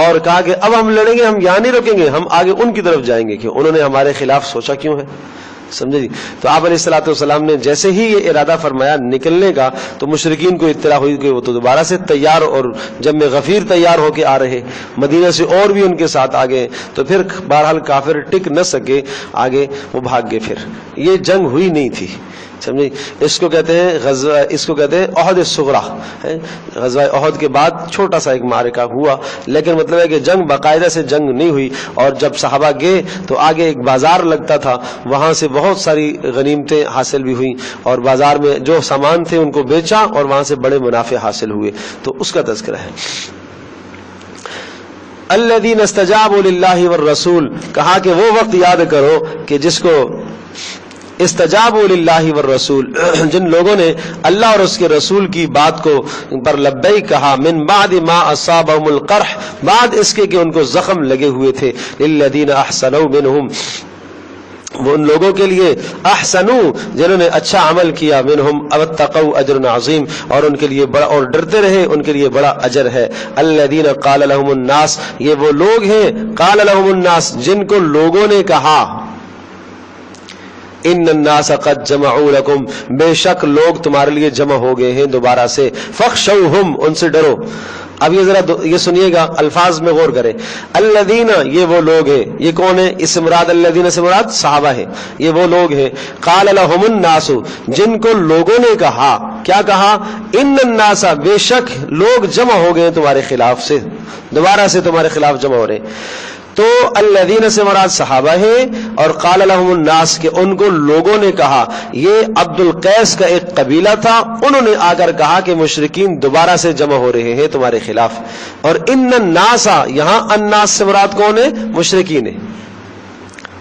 اور کہا کہ اب ہم لڑیں گے، ہم یہاں نہیں رکیں گے، ہم آگے ان کی طرف جائیں گے کہ انہوں نے ہمارے خلاف سوچا کیوں ہے، سمجھے جی؟ تو آپ علیہ الصلوۃ والسلام نے جیسے ہی یہ ارادہ فرمایا نکلنے کا تو مشرکین کو اطلاع ہوئی کہ وہ تو دوبارہ سے تیار اور جم غفیر تیار ہو کے آ رہے، مدینہ سے اور بھی ان کے ساتھ آ گئے، تو پھر بہرحال کافر ٹک نہ سکے آگے، وہ بھاگ گئے۔ پھر یہ جنگ ہوئی نہیں تھی، سمجھے؟ اس کو کہتے ہیں غزوہ، اس کو کہتے ہیں احد الصغریٰ، غزوہ احد کے بعد چھوٹا سا ایک معرکہ ہوا، لیکن مطلب ہے کہ جنگ باقاعدہ سے جنگ نہیں ہوئی۔ اور جب صحابہ گئے تو آگے ایک بازار لگتا تھا، وہاں سے بہت ساری غنیمتیں حاصل بھی ہوئیں، اور بازار میں جو سامان تھے ان کو بیچا اور وہاں سے بڑے منافع حاصل ہوئے، تو اس کا تذکرہ ہے۔ الذین استجابوا للہ والرسول، کہا کہ وہ وقت یاد کرو کہ جس کو استجابوا للہ والرسول، جن لوگوں نے اللہ اور اس کے رسول کی بات کو پر لبیک کہا، من بعد ما اصابهم القرح، بعد اس کے کہ ان کو زخم لگے ہوئے تھے، للذین احسنوا منہم، وہ ان لوگوں کے لیے، احسنوا جنہوں نے اچھا عمل کیا، منہم واتقوا اجر عظیم، اور ان کے لیے بڑا، اور ڈرتے رہے، ان کے لیے بڑا اجر ہے۔ الذین قال لهم الناس، یہ وہ لوگ ہیں، قال لهم الناس جن کو لوگوں نے کہا، ان الناس قد جمعوا لکم، بے شک لوگ تمہارے لیے جمع ہو گئے ہیں دوبارہ سے، فخشوہم، ان سے ڈرو۔ اب یہ ذرا یہ سنیے گا، الفاظ میں غور کریں۔ الذین، یہ وہ لوگ ہیں، یہ کون ہے؟ اس سے مراد الذین سے مراد صحابہ ہیں، یہ وہ لوگ ہیں، قال لهم الناس جن کو لوگوں نے کہا، کیا کہا؟ ان الناس، بے شک لوگ جمع ہو گئے تمہارے خلاف سے، دوبارہ سے تمہارے خلاف جمع ہو رہے ہیں۔ تو الذین سے مراد صحابہ ہیں، اور قال لهم الناس کہ ان کو لوگوں نے کہا، یہ عبد القیس کا ایک قبیلہ تھا، انہوں نے آ کر کہا کہ مشرکین دوبارہ سے جمع ہو رہے ہیں تمہارے خلاف۔ اور ان الناس، یہاں الناس سے مراد کون ہے؟ مشرکین ہے،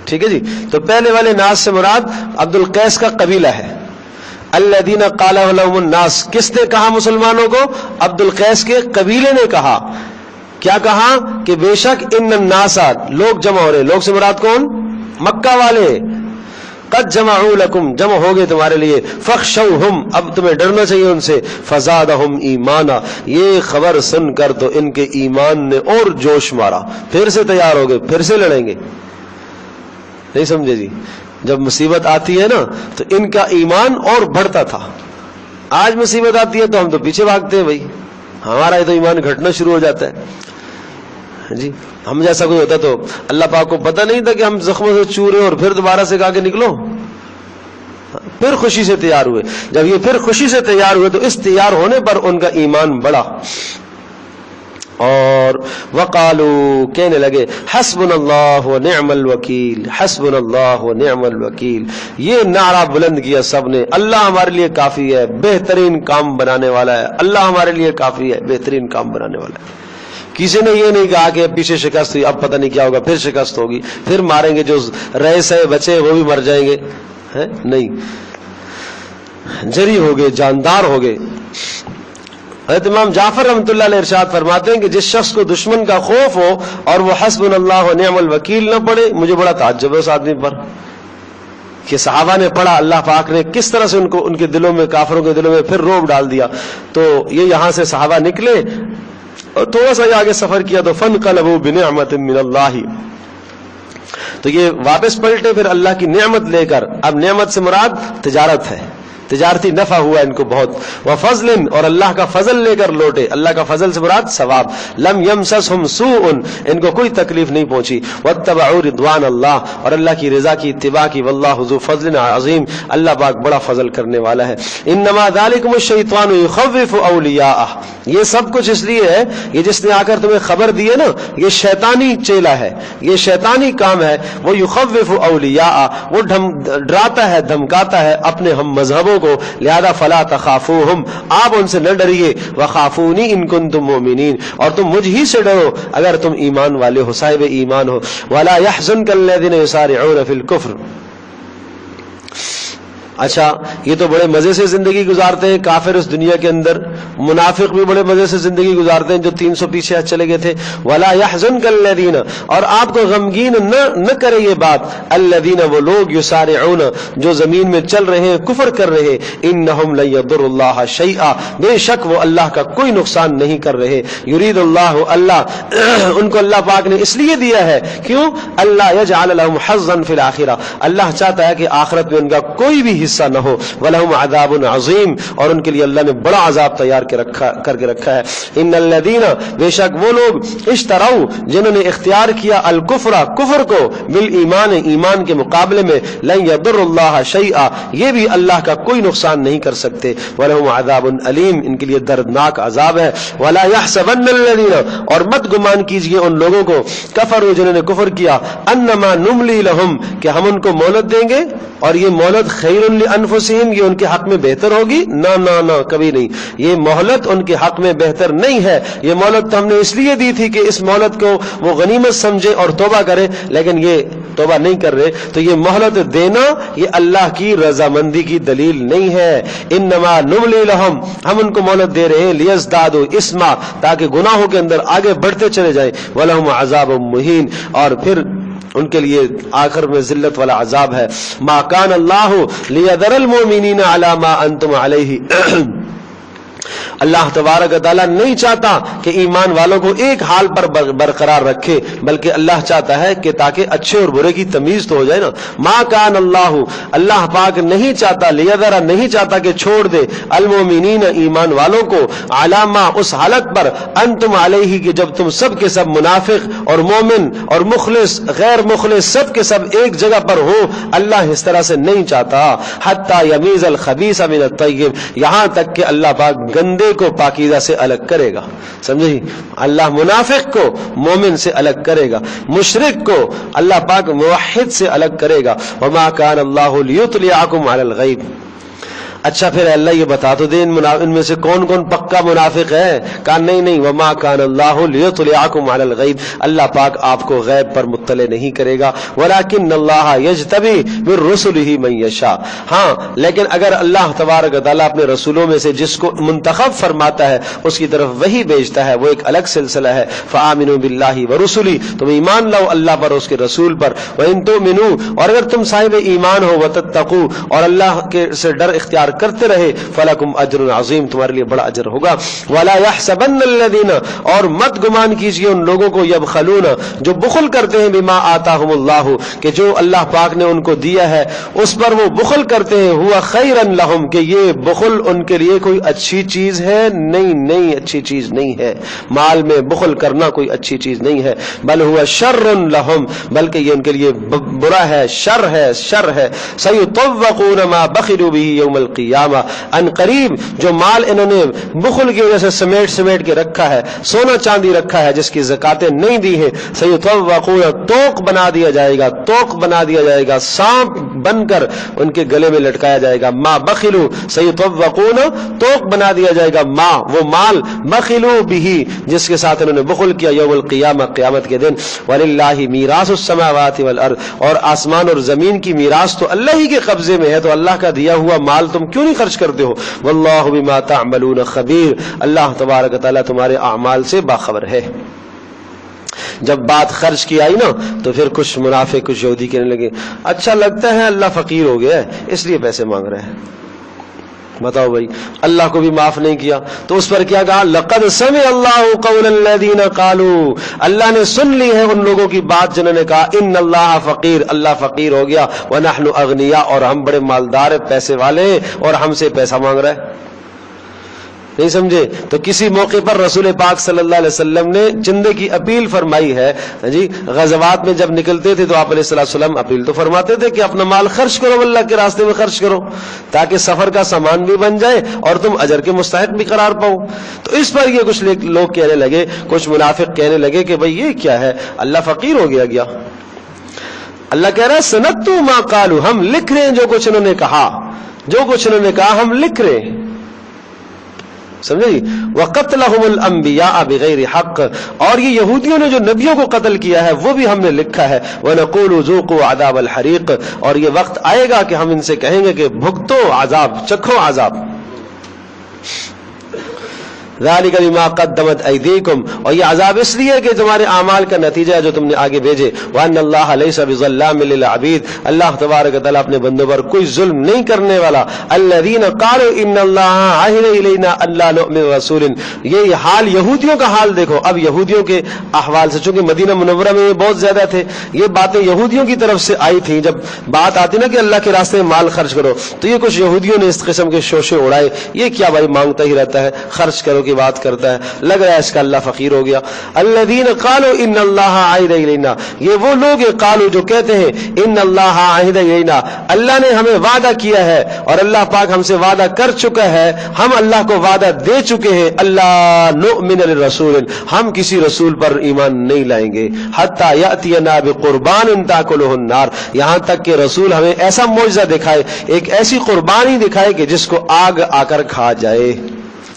ٹھیک ہے جی؟ تو پہلے والے ناس سے مراد عبد القیس کا قبیلہ ہے۔ الذین قال لهم الناس، کس نے کہا مسلمانوں کو؟ عبد القیس کے قبیلے نے کہا، کیا کہا؟ کہ بے شک ان الناس، لوگ جمع ہو رہے، لوگ سے مراد کون؟ مکہ والے، قد جمعوا لکم، جمع ہو گئے تمہارے لیے، فخشوہم، اب تمہیں ڈرنا چاہیے ان سے، فزادہم ایمانا، یہ خبر سن کر تو ان کے ایمان نے اور جوش مارا، پھر سے تیار ہو گئے، پھر سے لڑیں گے۔ نہیں سمجھے جی؟ جب مصیبت آتی ہے نا تو ان کا ایمان اور بڑھتا تھا۔ آج مصیبت آتی ہے تو ہم تو پیچھے بھاگتے ہیں، بھائی ہمارا تو ایمان گھٹنا شروع ہو جاتا ہے جی۔ ہم جیسا کوئی ہوتا تو اللہ پاک کو پتہ نہیں تھا کہ ہم زخموں سے چورے، اور پھر دوبارہ سے کہا کہ نکلو، پھر خوشی سے تیار ہوئے۔ جب یہ پھر خوشی سے تیار ہوئے تو اس تیار ہونے پر ان کا ایمان بڑھا، اور وقالو، کہنے لگے، حسبنا اللہ و نعم الوکیل، حسبنا اللہ و نعم الوکیل، یہ نعرہ بلند کیا سب نے، اللہ ہمارے لیے کافی ہے، بہترین کام بنانے والا ہے، اللہ ہمارے لیے کافی ہے، بہترین کام بنانے والا ہے۔ کسی نے یہ نہیں کہا کہ پیچھے شکست ہوئی، اب پتہ نہیں کیا ہوگا، پھر شکست ہوگی، پھر ماریں گے، جو رہے سہے بچے وہ بھی مر جائیں گے، نہیں، جری ہو گئے، جاندار ہو گئے۔ حضرت امام جعفر رحمۃ اللہ علیہ ارشاد فرماتے ہیں کہ جس شخص کو دشمن کا خوف ہو اور وہ حسبنا اللہ و نعم الوکیل نہ پڑھے، مجھے بڑا تعجب ہے اس آدمی پر کہ صحابہ نے پڑھا، اللہ پاک نے کس طرح سے ان کے دلوں میں، کافروں کے دلوں میں پھر روب ڈال دیا۔ تو یہ یہاں سے صحابہ نکلے اور تھوڑا سا آگے سفر کیا تو فانقلبوا بنعمت من اللہ، تو یہ واپس پلٹے پھر اللہ کی نعمت لے کر۔ اب نعمت سے مراد تجارت ہے، تجارتی نفع ہوا ان کو بہت، وفضل، اور اللہ کا فضل لے کر لوٹے۔ اللہ کا فضل سے مراد ثواب، لم یمسسہم سوء، ان کو کوئی تکلیف نہیں پہنچی، واتبعوا رضوان اللہ، اور اللہ کی رضا کی اتباع کی، واللہ ذو فضل عظیم، اللہ پاک بڑا فضل کرنے والا ہے۔ انما ذالکم الشیطان یخوف اولیاءہ، یہ سب کچھ اس لیے ہے، یہ جس نے آ کر تمہیں خبر دی ہے نا، یہ شیطانی چیلا ہے، یہ شیطانی کام ہے، وہ یخوف اولیاءہ، وہ ڈراتا ہے، دھمکاتا ہے اپنے ہم مذہبوں کو، لہذا فلا تخافوہم، آپ ان سے نہ ڈریے، وخافونی ان کنتم مؤمنین، اور تم مجھ ہی سے ڈرو اگر تم ایمان والے ہو، صاحب ایمان ہو، ولا يحزنک الذین یسارعون فی الکفر، اچھا یہ تو بڑے مزے سے زندگی گزارتے ہیں کافر اس دنیا کے اندر, منافق بھی بڑے مزے سے زندگی گزارتے ہیں جو 300 پیچھے چلے گئے تھے. ولا يحزنك الذين, اور آپ کو غمگین نہ کرے یہ بات, الذين وہ لوگ يسارعون جو زمین میں چل رہے ہیں کفر کر رہے, انهم لن يضر الله شيئا بے شک وہ اللہ کا کوئی نقصان نہیں کر رہے. يريد الله اللہ ان کو اللہ پاک نے اس لیے دیا ہے, کیوں؟ اللہ يجعل لهم حظا في الاخره, اللہ چاہتا ہے کہ آخرت میں ان کا کوئی بھی حصہ نہ ہو. وَلَهُمْ عَذَابٌ عَظِيمٌ, اور ان کے لیے اللہ نے بڑا عذاب تیار کر کے رکھا ہے. ان الذین, بے شک وہ لوگ, اشتروا جنہوں نے اختیار کیا الکفر, کفر کو, بالایمان, ایمان کے مقابلے میں, لن یضر اللہ شیئا, یہ بھی اللہ کا کوئی نقصان نہیں کر سکتے. وَلَهُمْ عَذَابٌ علیم, ان کے لیے دردناک عذاب ہے. وَلَا يَحْسَبَنَّ الَّذِينَ, اور مت گمان کیجئے ان لوگوں کو, کفروا جنہوں نے کفر کیا, انما نملی لہم, کہ ہم ان کو مہلت دیں گے اور یہ مہلت خیر لانفسہم, یہ ان کے حق میں بہتر ہوگی. نہ نہ نہ, کبھی نہیں, یہ مہلت ان کے حق میں بہتر نہیں ہے. یہ مہلت ہم نے اس لیے دی تھی کہ اس مہلت کو وہ غنیمت سمجھے اور توبہ کرے, لیکن یہ توبہ نہیں کر رہے, تو یہ مہلت دینا یہ اللہ کی رضامندی کی دلیل نہیں ہے. انما نملی لہم, ہم ان کو مہلت دے رہے ہیں, لیزدادوا اسما, تاکہ گناہوں کے اندر آگے بڑھتے چلے جائیں. ولہم عذاب مہین, اور پھر ان کے لیے آخر میں ذلت والا عذاب ہے. ما کان اللہ لیذر المؤمنین علی ما انتم علیہ, اللہ تبارک و تعالیٰ نہیں چاہتا کہ ایمان والوں کو ایک حال پر برقرار رکھے, بلکہ اللہ چاہتا ہے کہ تاکہ اچھے اور برے کی تمیز تو ہو جائے نا. ما کان اللہ, اللہ پاک نہیں چاہتا, لیذر نہیں چاہتا کہ چھوڑ دے, المؤمنین ایمان والوں کو, علامہ اس حالت پر, انتم علیہ کہ جب تم سب کے سب منافق اور مومن اور مخلص غیر مخلص سب کے سب ایک جگہ پر ہو. اللہ اس طرح سے نہیں چاہتا. حتی یمیز الخبیث من الطیب, یہاں تک کہ اللہ پاک گندے کو پاکیزہ سے الگ کرے گا. سمجھے, اللہ منافق کو مومن سے الگ کرے گا, مشرک کو اللہ پاک موحد سے الگ کرے گا. وما کان اللہ لیطلعکم علی الغیب, اچھا پھر اللہ یہ بتا تو دے ان میں سے کون کون پکا منافق ہے. کہا نہیں, وما کان اللہ لیطلعکم علی الغیب, اللہ پاک آپ کو غیب پر مطلع نہیں کرے گا. ولکن اللہ یجتبی من رسلہ من یشاء, ہاں لیکن اگر اللہ تبارک و تعالیٰ اپنے رسولوں میں سے جس کو منتخب فرماتا ہے اس کی طرف وہی بھیجتا ہے, وہ ایک الگ سلسلہ ہے. فآمنوا باللہ ورسلہ, تم ایمان لاؤ اللہ پر اور اس کے رسول پر. وان تؤمنوا, اور اگر تم صاحب ایمان ہو, وتتقوا, اور اللہ کے سے ڈر اختیار کرتے رہے, فلکم اجر عظیم, تمہارے لیے بڑا اجر ہوگا. ولا يحسبن الذين, اور مت گمان کیجیے ان لوگوں کو, یبخلون جو بخل کرتے ہیں, بما آتاہم اللہ, کہ جو اللہ پاک نے ان کو دیا ہے اس پر وہ بخل کرتے ہیں. ہوا خیرا لہم, کہ یہ بخل ان کے لیے کوئی اچھی چیز ہے, نہیں اچھی چیز نہیں ہے. مال میں بخل کرنا کوئی اچھی چیز نہیں ہے. بل ہوا شر لہم, بلکہ یہ ان کے لیے برا ہے, شر ہے. سیطوقون ما بخلوا به یوم القیامہ, ان قریب جو مال انہوں نے بخل کی وجہ سے سمیٹ کے رکھا ہے, سونا چاندی رکھا ہے جس کی زکاتیں نہیں دی ہیں, سیطوقون, توق بنا دیا جائے گا, سانپ بن کر ان کے گلے میں لٹکایا جائے گا. ما بخلوا, سیطوقون, توق بنا دیا جائے گا, ما وہ مال, بخلوا به جس کے ساتھ انہوں نے بخل کیا, یوم القیامہ, قیامت کے دن. وللہ میراث السماوات والارض, اور آسمان اور زمین کی میراث تو اللہ ہی کے قبضے میں ہے, تو اللہ کا دیا ہوا مال تم کیوں نہیں خرچ کرتے ہو. واللہ بما تعملون خبیر, اللہ تبارک و تعالیٰ تمہارے اعمال سے باخبر ہے. جب بات خرچ کی آئی نا تو پھر کچھ منافق کچھ یہودی کہنے لگے, اچھا لگتا ہے اللہ فقیر ہو گیا ہے اس لیے پیسے مانگ رہے ہیں. بتاؤ بھائی, اللہ کو بھی معاف نہیں کیا تو اس پر کیا کہا, لقد سمع اللہ قول الذین قالوا, اللہ نے سن لی ہے ان لوگوں کی بات جنہوں نے کہا, ان اللہ فقیر, اللہ فقیر ہو گیا, ونحن اغنیاء, اور ہم بڑے مالدار ہیں, پیسے والے ہیں, اور ہم سے پیسہ مانگ رہا ہے. نہیں سمجھے؟ تو کسی موقع پر رسول پاک صلی اللہ علیہ وسلم نے چندے کی اپیل فرمائی ہے. جی, غزوات میں جب نکلتے تھے تو آپ علیہ السلام اپیل تو فرماتے تھے کہ اپنا مال خرچ کرو, اللہ کے راستے میں خرچ کرو, تاکہ سفر کا سامان بھی بن جائے اور تم اجر کے مستحق بھی قرار پاؤ. تو اس پر یہ کچھ لوگ کہنے لگے, کچھ منافق کہنے لگے کہ بھئی یہ کیا ہے, اللہ فقیر ہو گیا. اللہ کہہ رہا ہے سنکتب ما قالوا, ہم لکھ رہے ہیں جو کچھ انہوں نے کہا, ہم لکھ رہے ہیں. سمجھے جی. وَقَتْلَهُمُ الْأَنْبِيَاءَ بِغَيْرِ حَقٍّ, اور یہ یہودیوں نے جو نبیوں کو قتل کیا ہے وہ بھی ہم نے لکھا ہے. وَنَقُولُ ذُوقُوا عَذَابَ الْحَرِيقِ, اور یہ وقت آئے گا کہ ہم ان سے کہیں گے کہ بھگتو عذاب, چکھو عذاب. ذالک بما قدمت ایدیکم, اور یہ عذاب اس لیے کہ تمہارے اعمال کا نتیجہ ہے جو تم نے آگے بھیجے. وان اللہ لیس بظلام للعبید, اللہ تبارک و تعالی اپنے بندوں پر کوئی ظلم نہیں کرنے والا. الذین قالوا ان اللہ عہد الینا الا نؤمن رسول, یہ حال یہودیوں کا حال دیکھو. اب یہودیوں کے احوال سے, چونکہ مدینہ منورہ میں یہ بہت زیادہ تھے, یہ باتیں یہودیوں کی طرف سے آئی تھیں. جب بات آتی نا کہ اللہ کے راستے میں مال خرچ کرو, تو یہ کچھ یہودیوں نے اس قسم کے شوشے اڑائے, یہ کیا بھائی مانگتا ہی رہتا ہے, خرچ کرو کی بات کرتا ہے, لگ رہا ہے اس کا اللہ فقیر ہو گیا. الذین قالوا ان اللہ عہد الینا, یہ وہ لوگ ہیں قالوا جو کہتے ہیں ان اللہ عہد الینا, اللہ نے ہمیں وعدہ کیا ہے اور اللہ پاک ہم سے وعدہ کر چکا ہے, ہم اللہ کو وعدہ دے چکے ہیں. اللہ نؤمن للرسول, ہم کسی رسول پر ایمان نہیں لائیں گے. حتی یاتینا بقربان تاکلہ النار, یہاں تک کہ رسول ہمیں ایسا معجزہ دکھائے, ایک ایسی قربانی دکھائے کہ جس کو آگ آ کر کھا جائے.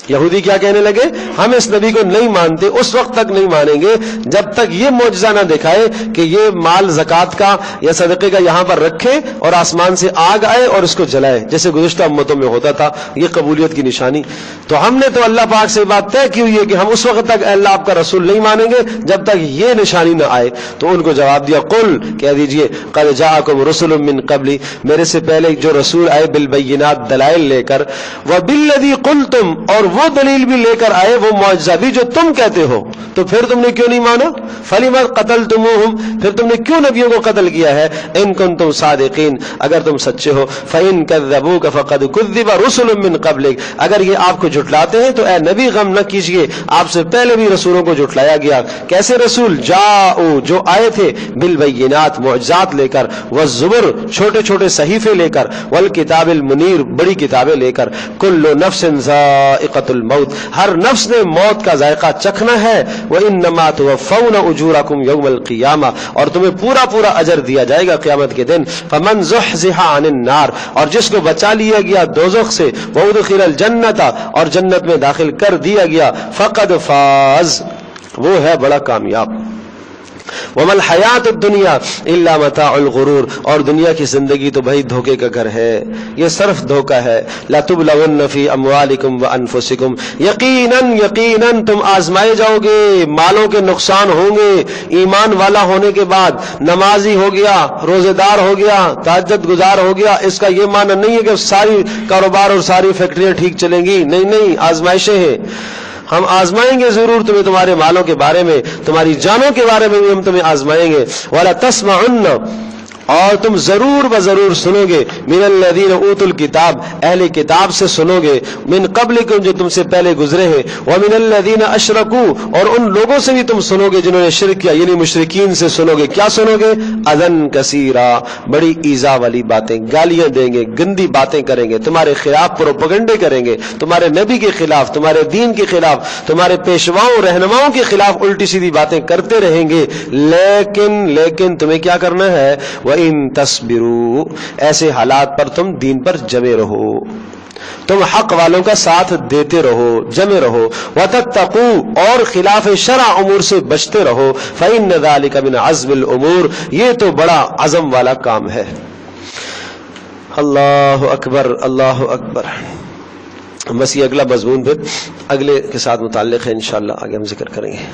یہودی کیا کہنے لگے, ہم اس نبی کو نہیں مانتے, اس وقت تک نہیں مانیں گے جب تک یہ معجزہ نہ دکھائے کہ یہ مال زکات کا یا صدقے کا یہاں پر رکھے اور آسمان سے آگ آئے اور اس کو جلائے, جیسے گزشتہ امتوں میں ہوتا تھا. یہ قبولیت کی نشانی. تو ہم نے تو اللہ پاک سے بات طے کی ہوئی ہے کہ ہم اس وقت تک اللہ آپ کا رسول نہیں مانیں گے جب تک یہ نشانی نہ آئے. تو ان کو جواب دیا, قل, کہہ دیجئے, قد جاءکم رسل من قبلی, میرے سے پہلے جو رسول آئے بالبینات, دلائل لے کر, وبالذی قلتم, اور وہ دلیل بھی لے کر آئے, وہ معجزہ بھی جو تم کہتے ہو, تو پھر تم نے کیوں نہیں مانا؟ فلم قتلتموہم, پھر تم نے کیوں نبیوں کو قتل کیا ہے؟ ان کنتم صادقین, اگر تم سچے ہو. فإن کذبوک فقد کذب رسل من قبلک, اگر یہ آپ کو جھٹلاتے ہیں تو اے نبی غم نہ کیجئے, آپ سے پہلے بھی رسولوں کو جھٹلایا گیا. کیسے رسول؟ جاؤ, جو آئے تھے, بالبینات, معجزات لے کر, والزبر, چھوٹے چھوٹے صحیفے لے کر, والکتاب المنیر, بڑی کتابیں لے کر. کل نفس ذائقۃ الموت, ہر نفس نے موت کا ذائقہ چکھنا ہے. وانما توفون اجورکم یوم القیامہ, اور تمہیں پورا پورا اجر دیا جائے گا قیامت کے دن. فمن زحزح عن النار, اور جس کو بچا لیا گیا دوزخ سے, وادخل الجنۃ, اور جنت میں داخل کر دیا گیا, فقد فاز, وہ ہے بڑا کامیاب. وما الحیات الدنیا الا متاع الغرور, اور دنیا کی زندگی تو بھائی دھوکے کا گھر ہے, یہ صرف دھوکہ ہے. لتبلون فی اموالکم وانفسکم, یقیناً یقیناً تم آزمائے جاؤ گے, مالوں کے نقصان ہوں گے. ایمان والا ہونے کے بعد نمازی ہو گیا, روزے دار ہو گیا, تہجد گزار ہو گیا, اس کا یہ معنی نہیں ہے کہ ساری کاروبار اور ساری فیکٹریاں ٹھیک چلیں گی. نہیں نہیں, آزمائشیں ہیں. ہم آزمائیں گے ضرور تمہیں, تمہارے مالوں کے بارے میں, تمہاری جانوں کے بارے میں بھی ہم تمہیں آزمائیں گے. وَلَا تَسْمَعُنَّ, اور تم ضرور بضرور سنو گے, من الذین اوتوا الکتاب, اہل کتاب سے سنو گے, من قبلکم, جو تم سے پہلے گزرے ہیں, ومن الذین اشرکوا, اور ان لوگوں سے بھی تم سنو گے جنہوں نے شرک کیا, یعنی مشرکین سے سنو گے. کیا سنو گے؟ اذن کثیرا, بڑی ایذا والی باتیں, گالیاں دیں گے, گندی باتیں کریں گے, تمہارے خلاف پروپیگنڈے کریں گے, تمہارے نبی کے خلاف, تمہارے دین کے خلاف, تمہارے پیشواؤں رہنماؤں کے خلاف الٹی سیدھی باتیں کرتے رہیں گے. لیکن تمہیں کیا کرنا ہے؟ ان تصبروا, ایسے حالات پر تم دین پر جمے رہو, تم حق والوں کا ساتھ دیتے رہو, جمے رہو. وتتقوا, اور خلاف شرع امور سے بچتے رہو. فإن ذلك من عزم الامور, یہ تو بڑا عزم والا کام ہے. اللہ اکبر, اللہ اکبر. بس یہ اگلا مضمون پھر اگلے کے ساتھ متعلق ہے, انشاءاللہ آگے ہم ذکر کریں گے.